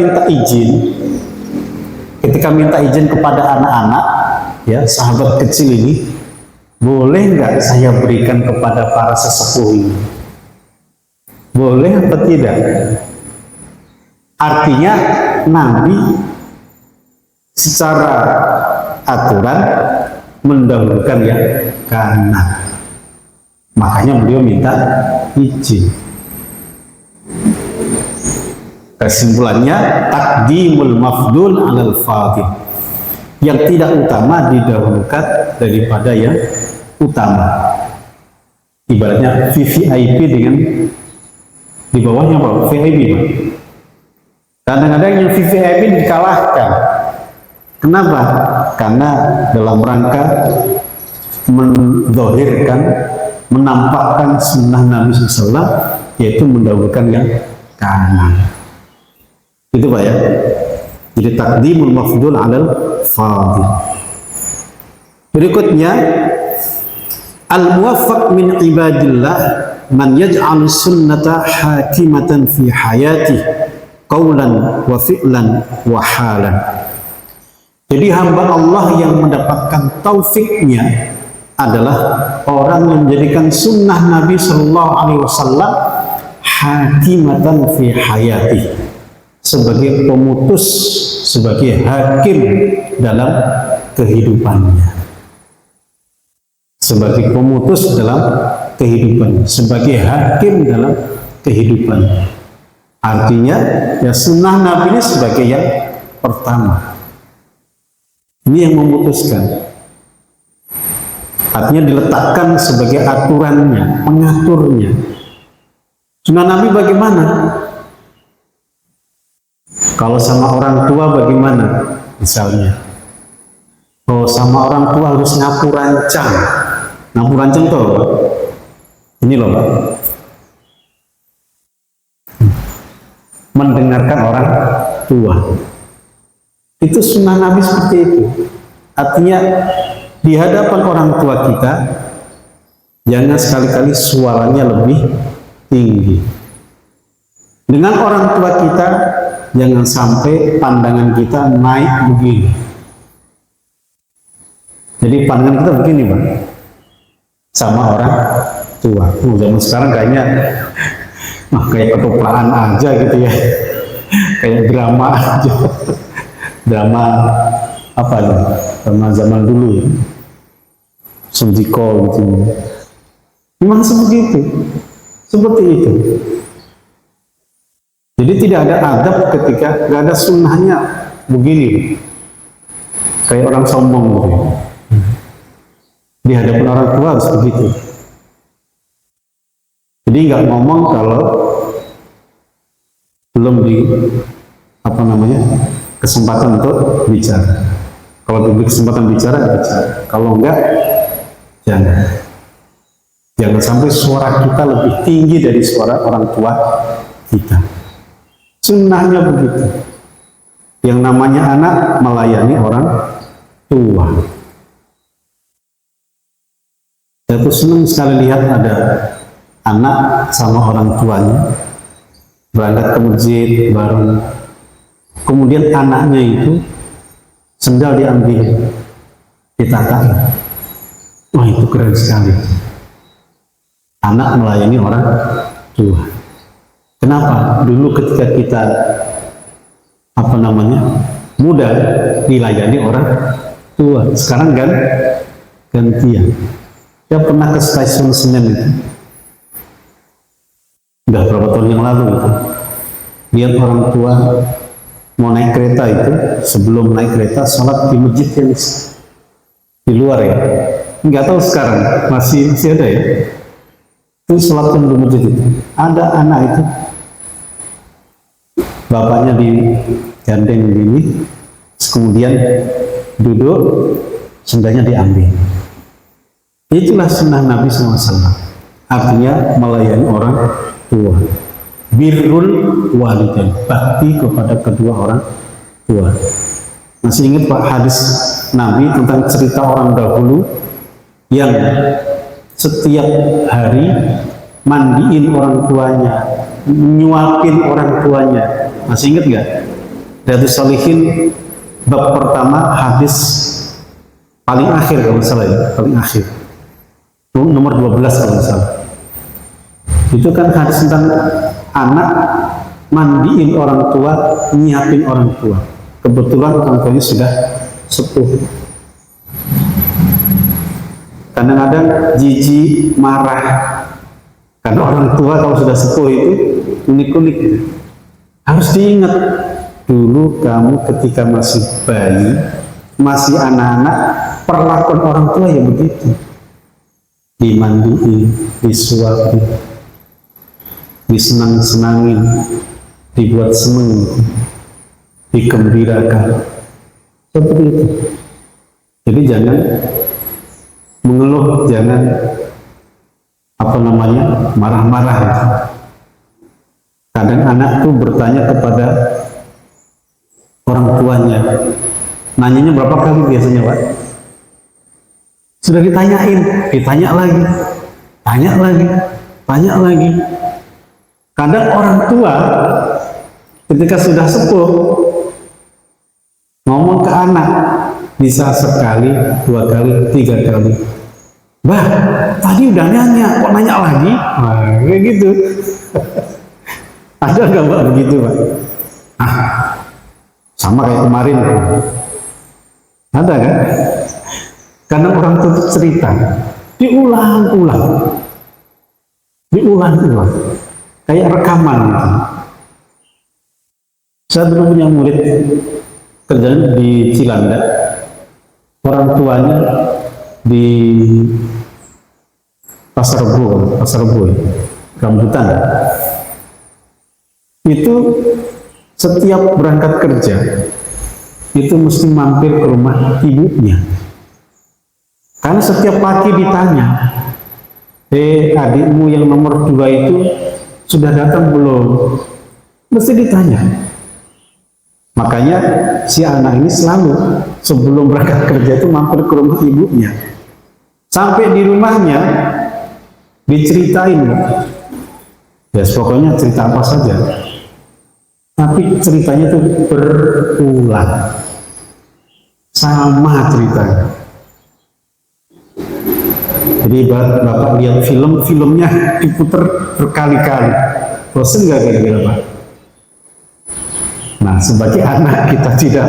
minta izin kepada anak-anak, ya sahabat kecil ini, boleh nggak saya berikan kepada para sesepuh ini? Boleh atau tidak? Artinya Nabi secara aturan mendahulukan yang kanan. Makanya beliau minta izin. Kesimpulannya, takdimul mafdul alal fadil. Yang tidak utama didahulukan daripada yang utama. Ibaratnya VVIP dengan di bawahnya apa? VIP. Kadang-kadang yang VVIP dikalahkan. Kenapa? Karena dalam rangka menzahirkan, menampakkan sunnah Nabi SAW, yaitu mendahulukan yang kanan. Itu Pak ya. Jadi takdimul mafdul alal fadil. Berikutnya, al-muwaffaq min ibadillah man yaj'al sunnata hakimatan fi hayatih qawlan wa fi'lan wa halan. Jadi hamba Allah yang mendapatkan taufiknya adalah orang yang menjadikan sunnah Nabi Shallallahu Alaihi Wasallam hakimatan fi hayatih, sebagai pemutus, sebagai hakim dalam kehidupannya, sebagai pemutus dalam kehidupan, sebagai hakim dalam kehidupan. Artinya ya sunnah Nabi ini sebagai yang pertama, ini yang memutuskan. Artinya diletakkan sebagai aturannya, pengaturnya. Sunnah Nabi bagaimana? Kalau sama orang tua bagaimana? Misalnya, kalau sama orang tua harus nyapu rancang. Nyapu rancang itu apa? Ini loh Pak. Mendengarkan orang tua. Itu sunnah Nabi seperti itu. Artinya di hadapan orang tua kita, jangan sekali-kali suaranya lebih tinggi. Dengan orang tua kita, jangan sampai pandangan kita naik begini. Jadi pandangan kita begini Pak, sama orang tua. Zaman sekarang kayaknya kayak ketoplaan aja gitu ya, kayak drama aja. Drama apa nih? Drama zaman dulu ya, Sundiko gitu. Memang seperti itu, seperti itu. Jadi tidak ada adab ketika nggak ada sunnahnya begini, kayak orang sombong gitu. Di hadapan orang tua harus begitu. Jadi nggak ngomong kalau belum di kesempatan untuk bicara. Kalau diberi kesempatan bicara, bicara. Kalau enggak, jangan. Jangan sampai suara kita lebih tinggi dari suara orang tua kita. Sunnahnya begitu. Yang namanya anak melayani orang tua. Saya tuh senang sekali lihat ada anak sama orang tuanya berangkat ke masjid bareng. Kemudian anaknya itu sendal diambil, ditatain. Wah, itu keren sekali. Anak melayani orang tua. Kenapa? Dulu ketika kita muda dilayani orang tua. Sekarang gantian. Saya pernah ke stasiun Senen itu. Udah berapa tahun yang lalu itu. Lihat orang tua mau naik kereta itu, sebelum naik kereta sholat di masjid yang di luar ya. Nggak tahu sekarang masih ada ya. Itu sholat di masjid itu. Ada anak itu, bapaknya digandeng begini, kemudian duduk, sendalnya diambil. Itulah sunnah Nabi SAW. Artinya melayani orang tua. Birrul walidain, bakti kepada kedua orang tua. Masih ingat Pak hadis Nabi tentang cerita orang dahulu yang setiap hari mandiin orang tuanya, nyuapin orang tuanya. Masih ingat nggak? Riyadhus Shalihin bab pertama hadis paling akhir kalau salah ya, paling akhir. Nomor 12 kalau salah. Itu kan hadis tentang anak mandiin orang tua, nyiapin orang tua. Kebetulan orang tuanya sudah sepuh. Kadang-kadang jijik, marah. Karena orang tua kalau sudah sepuh itu unik-unik. Harus diingat, dulu kamu ketika masih bayi, masih anak-anak, perlakuan orang tua ya begitu. Dimandiin, disuapin, disenang-senangin, dibuat senang, digembirakan, seperti itu. Jadi jangan mengeluh, jangan marah-marah. Kadang anak tuh bertanya kepada orang tuanya, nanyanya berapa kali biasanya, Pak? Sudah ditanyain, ditanya lagi, tanya lagi. Kadang orang tua ketika sudah sepuh ngomong ke anak bisa sekali, 2 kali, 3 kali. Bah, tadi udah nanya, kok nanya lagi? Nah, kayak gitu. Ada nggak Pak begitu, Pak? Sama kayak kemarin. Ada kan? Karena orang tua cerita, diulang-ulang. Kayak rekaman gitu. Saya dulu punya murid kerjaan di Cilanda, orang tuanya di Pasar Rebo, Rambutan. Itu setiap berangkat kerja itu mesti mampir ke rumah ibunya. Karena setiap pagi ditanya, adikmu yang nomor 2 itu sudah datang belum? Mesti ditanya. Makanya si anak ini selalu sebelum berangkat kerja itu mampir ke rumah ibunya. Sampai di rumahnya diceritain, ya pokoknya cerita apa saja. Tapi ceritanya itu berulang, sama ceritanya. Jadi Bapak lihat filmnya diputer berkali-kali. Bosan nggak kira-kira Pak? Nah, sebagai anak kita tidak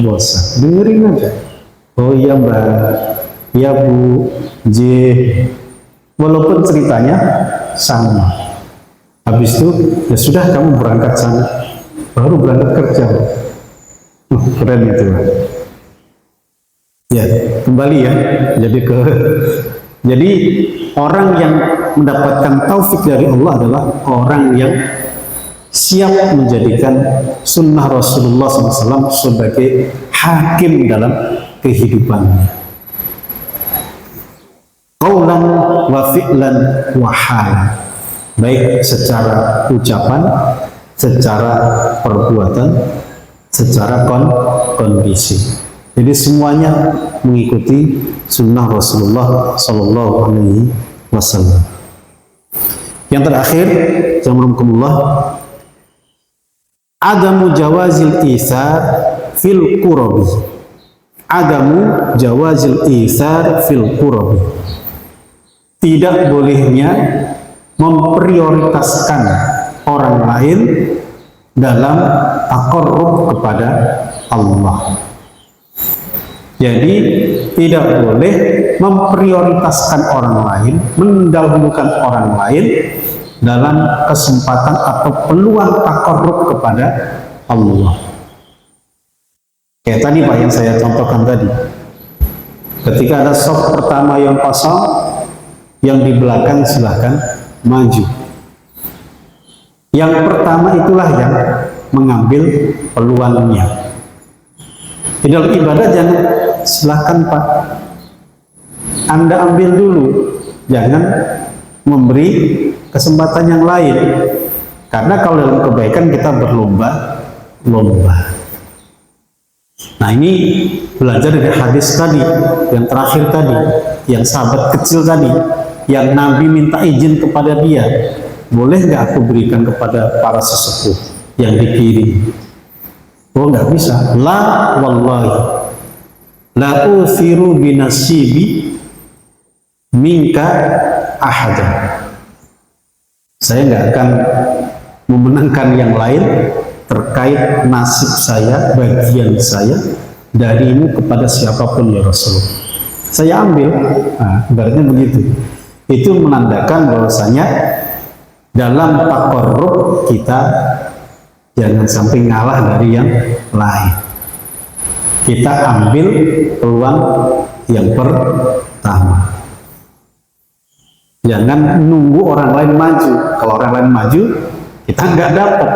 bosan. Dengerin aja. Oh iya Mbak, iya Bu, J. Walaupun ceritanya sama. Habis itu ya sudah kamu berangkat sana, baru berangkat kerja. Keren itu Pak. Ya, kembali ya. Jadi orang yang mendapatkan taufik dari Allah adalah orang yang siap menjadikan sunnah Rasulullah SAW sebagai hakim dalam kehidupannya. Qaulan wa fi'lan wa halan, baik secara ucapan, secara perbuatan, secara kondisi. Jadi semuanya mengikuti sunnah Rasulullah Sallallahu Alaihi Wasallam. Yang terakhir, jazakumullah, adamu jawazil isar fil qurabi. Adamu jawazil isar fil qurabi. Tidak bolehnya memprioritaskan orang lain dalam taqarrub kepada Allah. Jadi tidak boleh memprioritaskan orang lain, mendahulukan orang lain dalam kesempatan atau peluang taqarrub kepada Allah. Kayak tadi Pak yang saya contohkan tadi. Ketika ada shaf pertama yang kosong, yang di belakang silahkan maju. Yang pertama itulah yang mengambil peluangnya. Di dalam ibadah jangan silahkan Pak, Anda ambil dulu, jangan memberi kesempatan yang lain. Karena kalau dalam kebaikan kita berlomba-lomba. Nah ini belajar dari hadis tadi, yang terakhir tadi, yang sahabat kecil tadi, yang Nabi minta izin kepada dia, boleh nggak aku berikan kepada para sesepuh yang dikirim? Oh nggak bisa. La wallahi la uthiru binasibi minka ahadan. Saya nggak akan memenangkan yang lain terkait nasib saya, bagian saya darimu kepada siapapun ya Rasulullah. Saya ambil. Nah, ibaratnya begitu. Itu menandakan bahwasanya dalam taqarrub kita jangan sampai ngalah dari yang lain. Kita ambil peluang yang pertama. Jangan nunggu orang lain maju. Kalau orang lain maju, kita nggak dapat.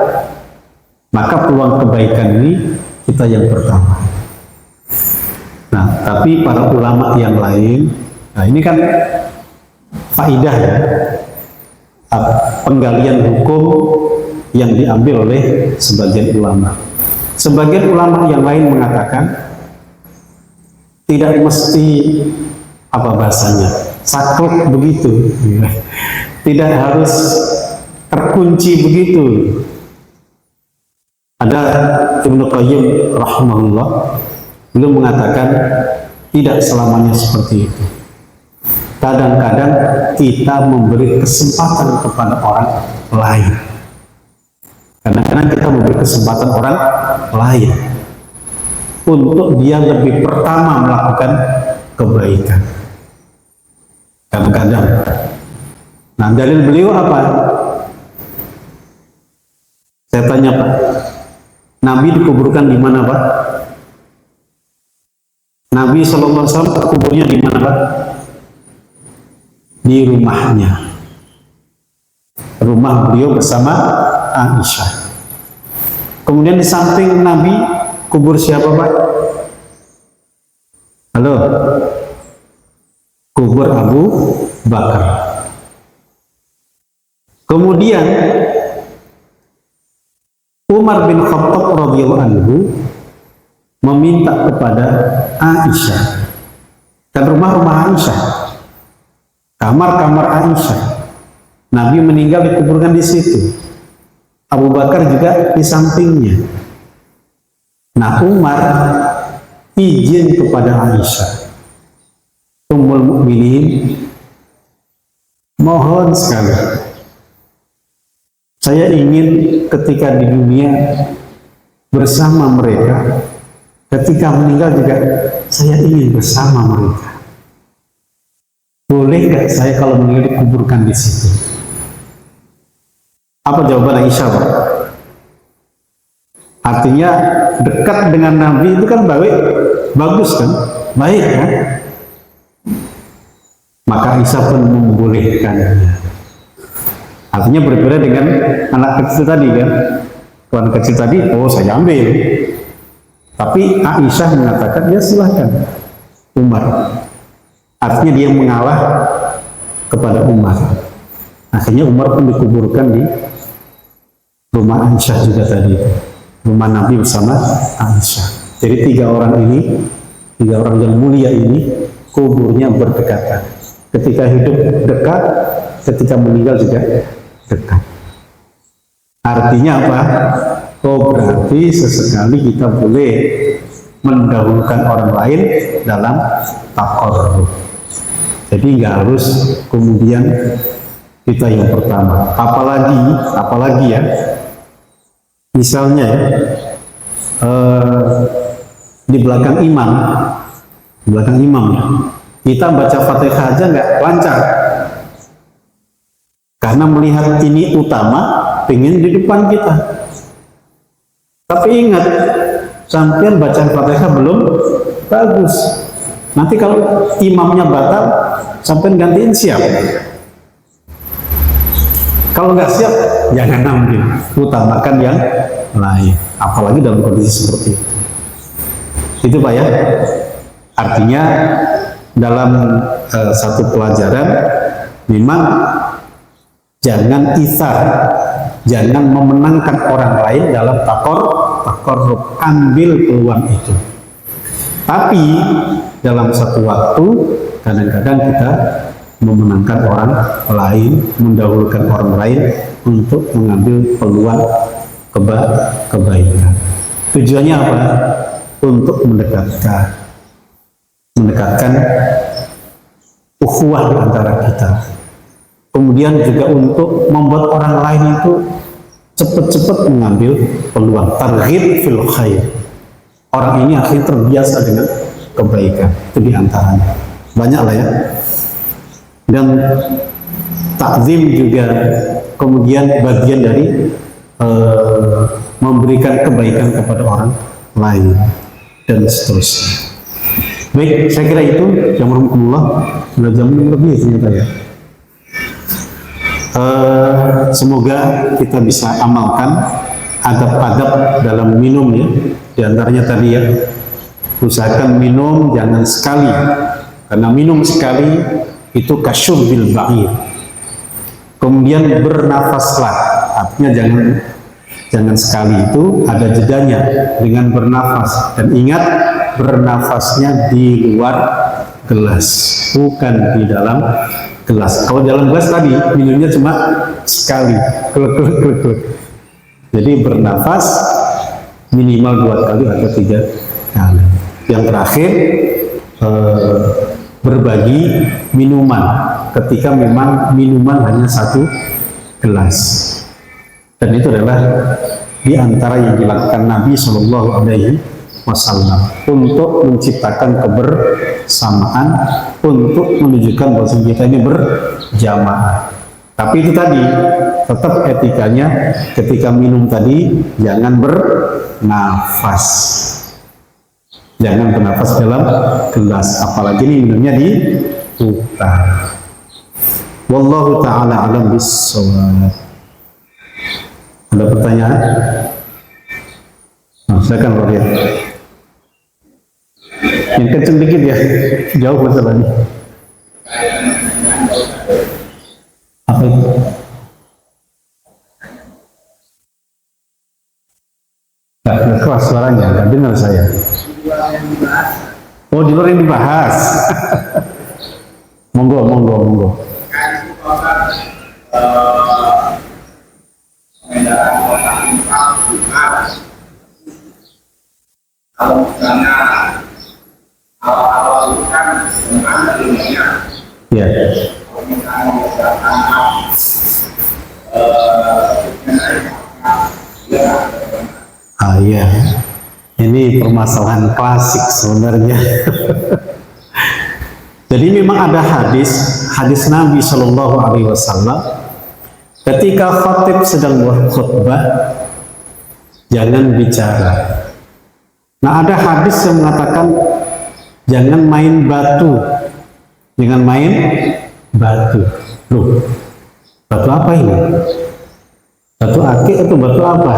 Maka peluang kebaikan ini kita yang pertama. Nah, tapi para ulama yang lain, nah ini kan faidah ya, penggalian hukum yang diambil oleh sebagian ulama. Sebagian ulama yang lain mengatakan tidak mesti apa bahasanya saklek begitu, tidak harus terkunci begitu. Ada Ibnu Qayyim rahimahullah, beliau mengatakan tidak selamanya seperti itu. Kadang-kadang kita memberi kesempatan kepada orang lain. Kadang-kadang kita memberi kesempatan orang lain untuk dia lebih pertama melakukan kebaikan. Kadang-kadang. Nah, dalil beliau apa? Saya tanya Pak, Nabi dikuburkan di mana Pak? Nabi SAW kuburnya di mana Pak? Di rumahnya. Rumah beliau bersama Aisyah. Kemudian di samping Nabi kubur siapa Pak? Halo? Kubur Abu Bakar. Kemudian Umar bin Khattab radhiyallahu anhu meminta kepada Aisyah, dan rumah-rumah Aisyah, kamar-kamar Aisyah, Nabi meninggal dikuburkan di situ. Abu Bakar juga di sampingnya. Nah, Umar izin kepada Aisyah, Ummul Mukminin, mohon sekali, saya ingin ketika di dunia bersama mereka, ketika meninggal juga saya ingin bersama mereka. Boleh nggak saya kalau meninggal dikuburkan di situ? Apa jawaban Aisyah, Pak? Artinya dekat dengan Nabi itu kan baik, bagus kan, baik kan? Maka Aisyah pun membolehkannya. Artinya berbeda dengan anak kecil tadi kan. Anak kecil tadi, oh saya ambil. Tapi Aisyah mengatakan, ya silahkan Umar. Artinya dia mengalah kepada Umar. Akhirnya Umar pun dikuburkan di rumah Aisyah juga tadi. Rumah Nabi bersama Aisyah. Jadi tiga orang yang mulia ini, kuburnya berdekatan. Ketika hidup dekat, ketika meninggal juga dekat. Artinya apa? Oh berarti sesekali kita boleh mendahulukan orang lain dalam taqarrub. Jadi nggak harus kemudian kita yang pertama. Apalagi ya, misalnya ya, di belakang imam kita baca Fatihah aja nggak lancar. Karena melihat ini utama, pengen di depan kita. Tapi ingat, sampean bacaan Fatihah belum bagus. Nanti kalau imamnya batal, sampean gantiin siap. Kalau nggak siap, jangan ambil. Utamakan yang lain. Apalagi dalam kondisi seperti itu. Itu Pak ya. Artinya dalam satu pelajaran, memang jangan isar, jangan memenangkan orang lain dalam taqarrub, ambil peluang itu. Tapi dalam satu waktu, kadang-kadang kita memenangkan orang lain, mendahulukan orang lain untuk mengambil peluang kebaikan. Tujuannya apa? Untuk mendekatkan ukhuwah di antara kita. Kemudian juga untuk membuat orang lain itu cepat-cepat mengambil peluang, targhib fil khair. Orang ini akhirnya terbiasa dengan kebaikan. Itu diantaranya. Banyak lah ya. Dan takzim juga kemudian bagian dari memberikan kebaikan kepada orang lain dan seterusnya. Baik, saya kira itu. Jazakumullah. Sudah jam lebih ternyata ya. Semoga kita bisa amalkan adab-adab dalam minum ya. Di antaranya tadi ya, usahakan minum jangan sekali, karena minum sekali itu kasyurbil ba'ir. Kemudian bernafaslah, artinya jangan sekali, itu ada jedanya dengan bernafas. Dan ingat, bernafasnya di luar gelas, bukan di dalam gelas. Kalau dalam gelas tadi minumnya cuma sekali, klek. Jadi bernafas minimal 2 kali atau 3 kali. Yang terakhir, berbagi minuman ketika memang minuman hanya 1 gelas. Dan itu adalah di antara yang dilakukan Nabi Shallallahu Alaihi Wasallam untuk menciptakan kebersamaan, untuk menunjukkan bahwa kita ini berjamaah. Tapi itu tadi, tetap etikanya ketika minum tadi jangan bernafas. Jangan bernafas dalam gelas, apalagi ini minumnya di hutan. Wallahu ta'ala alam bis-shawab. Ada pertanyaan? Nah, silakan Pak Rian. Yang kenceng dikit ya, jauh masalahnya. Apa itu? Nggak keras suaranya, nggak dengar saya. Oh, di luar yang dibahas. Monggo. Kalau misalnya awal-awal itu kan sebenarnya ilmunya, ya. kalau misalnya misalkan Iya, ini permasalahan klasik sebenarnya. Jadi memang ada hadis Nabi Shallallahu Alaihi Wasallam ketika khatib sedang berkhutbah jangan bicara. Nah, ada hadis yang mengatakan jangan main batu. Loh, Batu apa ini? Batu akik atau batu apa?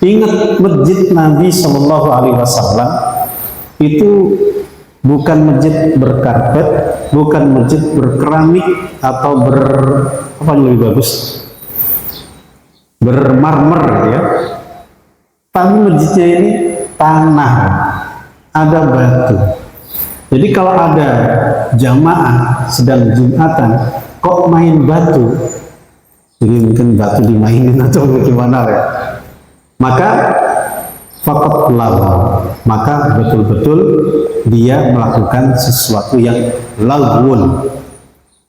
Ingat masjid Nabi Shallallahu Alaihi Wasallam itu bukan masjid berkarpet, bukan masjid berkeramik atau apa yang lebih bagus, bermarmer ya. Tapi masjidnya ini tanah, ada batu. Jadi kalau ada jamaah sedang Jumatan, kok main batu? Jadi mungkin batu dimainin atau bagaimana ya? Maka faqat laghaw, maka betul-betul dia melakukan sesuatu yang lagwun,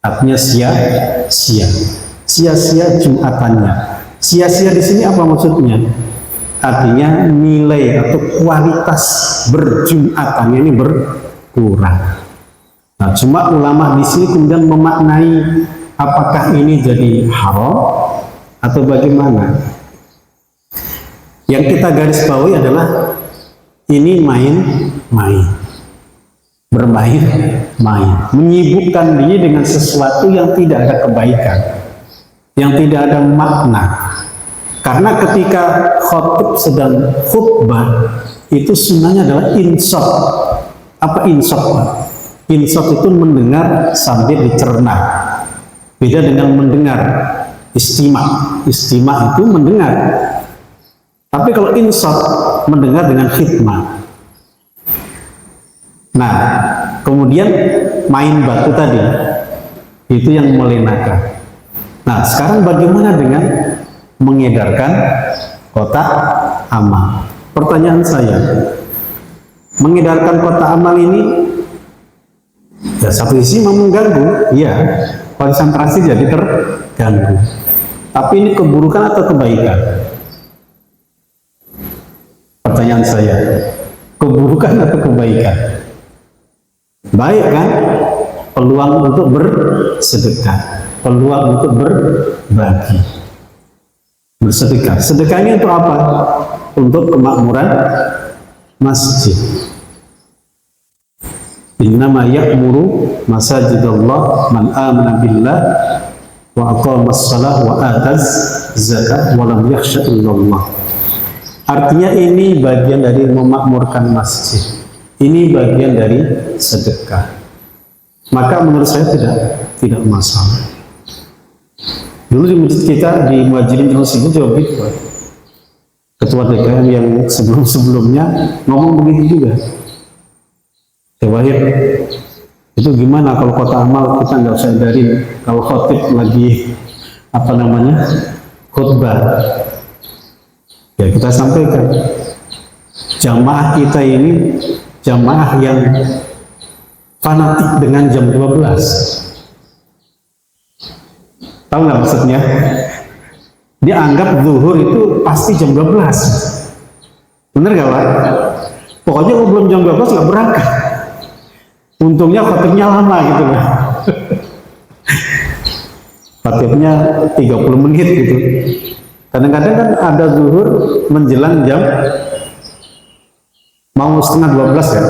artinya sia-sia Jumatannya. Sia-sia di sini apa maksudnya? Artinya nilai atau kualitas berjumatannya ini berkurang. Nah, cuma ulama di sini kemudian memaknai apakah ini jadi haram atau bagaimana? Yang kita garis bawahi adalah ini bermain, menyibukkan diri dengan sesuatu yang tidak ada kebaikan, yang tidak ada makna. Karena ketika khotib sedang khutbah, itu sunnahnya adalah insot. Apa insot? Insot itu mendengar sambil dicerna. Beda dengan mendengar. Istima itu mendengar. Tapi kalau insot, mendengar dengan khidmah. Nah, kemudian main batu tadi, itu yang melenakan. Nah, sekarang bagaimana dengan mengedarkan kotak amal? Pertanyaan saya, mengedarkan kotak amal ini, ya satu sisi memang mengganggu, ya, konsentrasi jadi terganggu. Tapi ini keburukan atau kebaikan? Pertanyaan saya, keburukan atau kebaikan? Baik kan? Peluang untuk bersedekah, peluang untuk berbagi, bersedekah. Sedekah ini untuk apa? Untuk kemakmuran masjid. Innama ya'muru masajidallah man amana billah wa aqamas shalah wa ataz zakat wa lam yakhsha illallah. Artinya ini bagian dari memakmurkan masjid. Ini bagian dari sedekah. Maka menurut saya tidak masalah. Dulu di masjid kita di Muhajirin terus itu juga begitu. Ketua DKM yang sebelum-sebelumnya ngomong begitu juga. Wahid, itu gimana kalau kota amal kita nggak usah edarin, kalau khotib lagi khutbah. Ya kita sampaikan, jamaah kita ini jamaah yang fanatik dengan jam 12. Tahu nggak maksudnya? Dia anggap zuhur itu pasti jam 12. Bener gak Pak? Pokoknya kalau belum jam 12 nggak berangkat. Untungnya khotibnya lama gitu loh. Khotibnya 30 menit gitu. Kadang-kadang kan ada zuhur menjelang jam mau setengah 12 ya,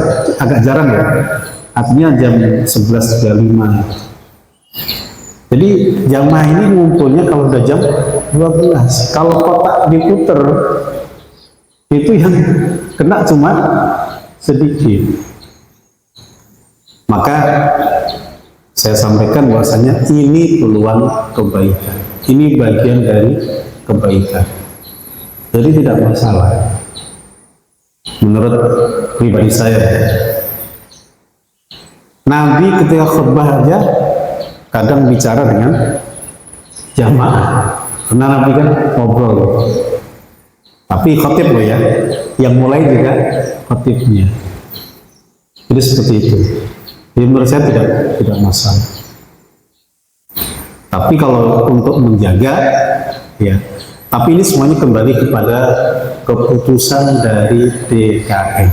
agak jarang ya. Artinya jam 11.35. Jadi jamaah ini ngumpulnya kalau udah jam 12. Kalau kotak diputer itu yang kena cuma sedikit. Maka saya sampaikan bahwasanya ini peluang kebaikan. Ini bagian dari kebaikan. Jadi tidak masalah. Menurut pribadi saya, Nabi ketika khutbah aja kadang bicara dengan jamaah. Karena Nabi kan ngobrol. Tapi khotib loh ya, yang mulai juga khotibnya. Jadi seperti itu. Jadi menurut saya tidak masalah. Tapi kalau untuk menjaga, ya. Tapi ini semuanya kembali kepada keputusan dari DKM.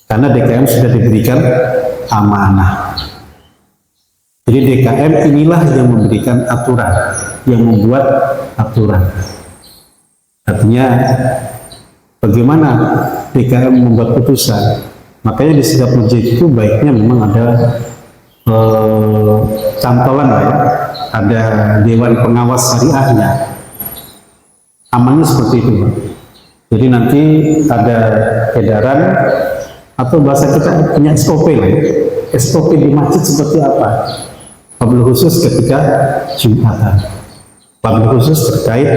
Karena DKM sudah diberikan amanah. Jadi DKM inilah yang memberikan aturan, yang membuat aturan. Artinya bagaimana DKM membuat putusan? Makanya di setiap masjid itu baiknya memang ada cantolan lah ya, ada dewan pengawas syariahnya. Amannya seperti itu, Pak. Jadi nanti ada edaran atau bahasa kita punya SOP lah. SOP di masjid seperti apa? Wabil khusus ketika Jumatan. Wabil khusus terkait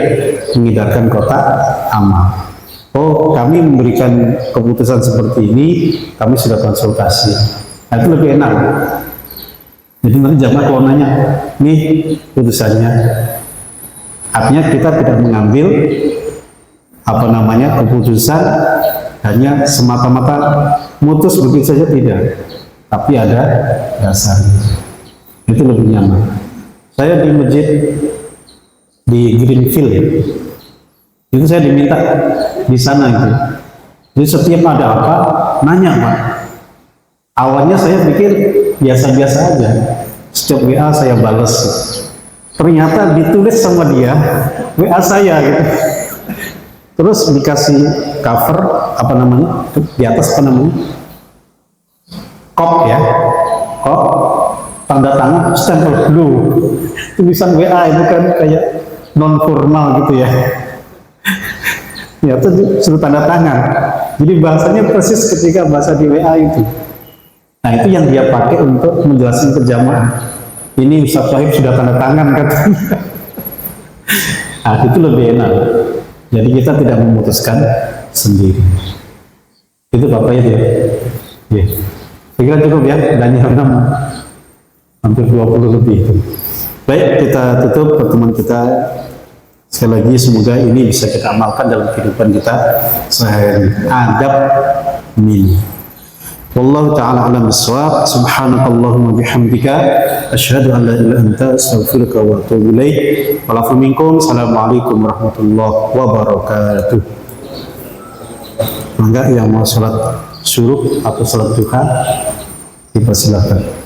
mengedarkan kotak amal. Oh, kami memberikan keputusan seperti ini, kami sudah konsultasi. Nah, itu lebih enak. Jadi nanti jamaah kalau nanya, nih putusannya. Artinya kita tidak mengambil keputusan hanya semata-mata mutus begitu saja, tidak. Tapi ada dasarnya. Itu lebih nyaman. Saya di masjid di Greenfield, itu saya diminta di sana itu. Jadi setiap ada apa, nanya Pak. Awalnya saya pikir biasa-biasa aja. Setiap WA saya balas. Ternyata ditulis sama dia WA saya gitu. Terus dikasih cover di atas kop ya, kop, tanda tangan, stempel blue, tulisan WA itu kan kayak non formal gitu ya. Ya itu suruh tanda tangan. Jadi bahasanya persis ketika bahasa di WA itu. Nah itu yang dia pakai untuk menjelaskan ke jamaah. Ini Ustaz Sohib sudah tanda tangan katanya. Nah itu lebih enak. Jadi kita tidak memutuskan sendiri. Itu Bapak ya dia. Ya. Saya kira cukup ya. Dan yang hampir 20 lebih itu. Baik, kita tutup pertemuan kita. Sekali lagi semoga ini bisa kita amalkan dalam kehidupan kita sehari. Adab min. Wallahu ta'ala alam bisawab. Subhanakallahumma bihamdika asyhadu an la ilaha illa anta astaghfiruka wa atubu ilaik. Walafu minkum. Assalamualaikum warahmatullahi wabarakatuh. Mangga yang mau salat suruh atau salat duha dipersilakan.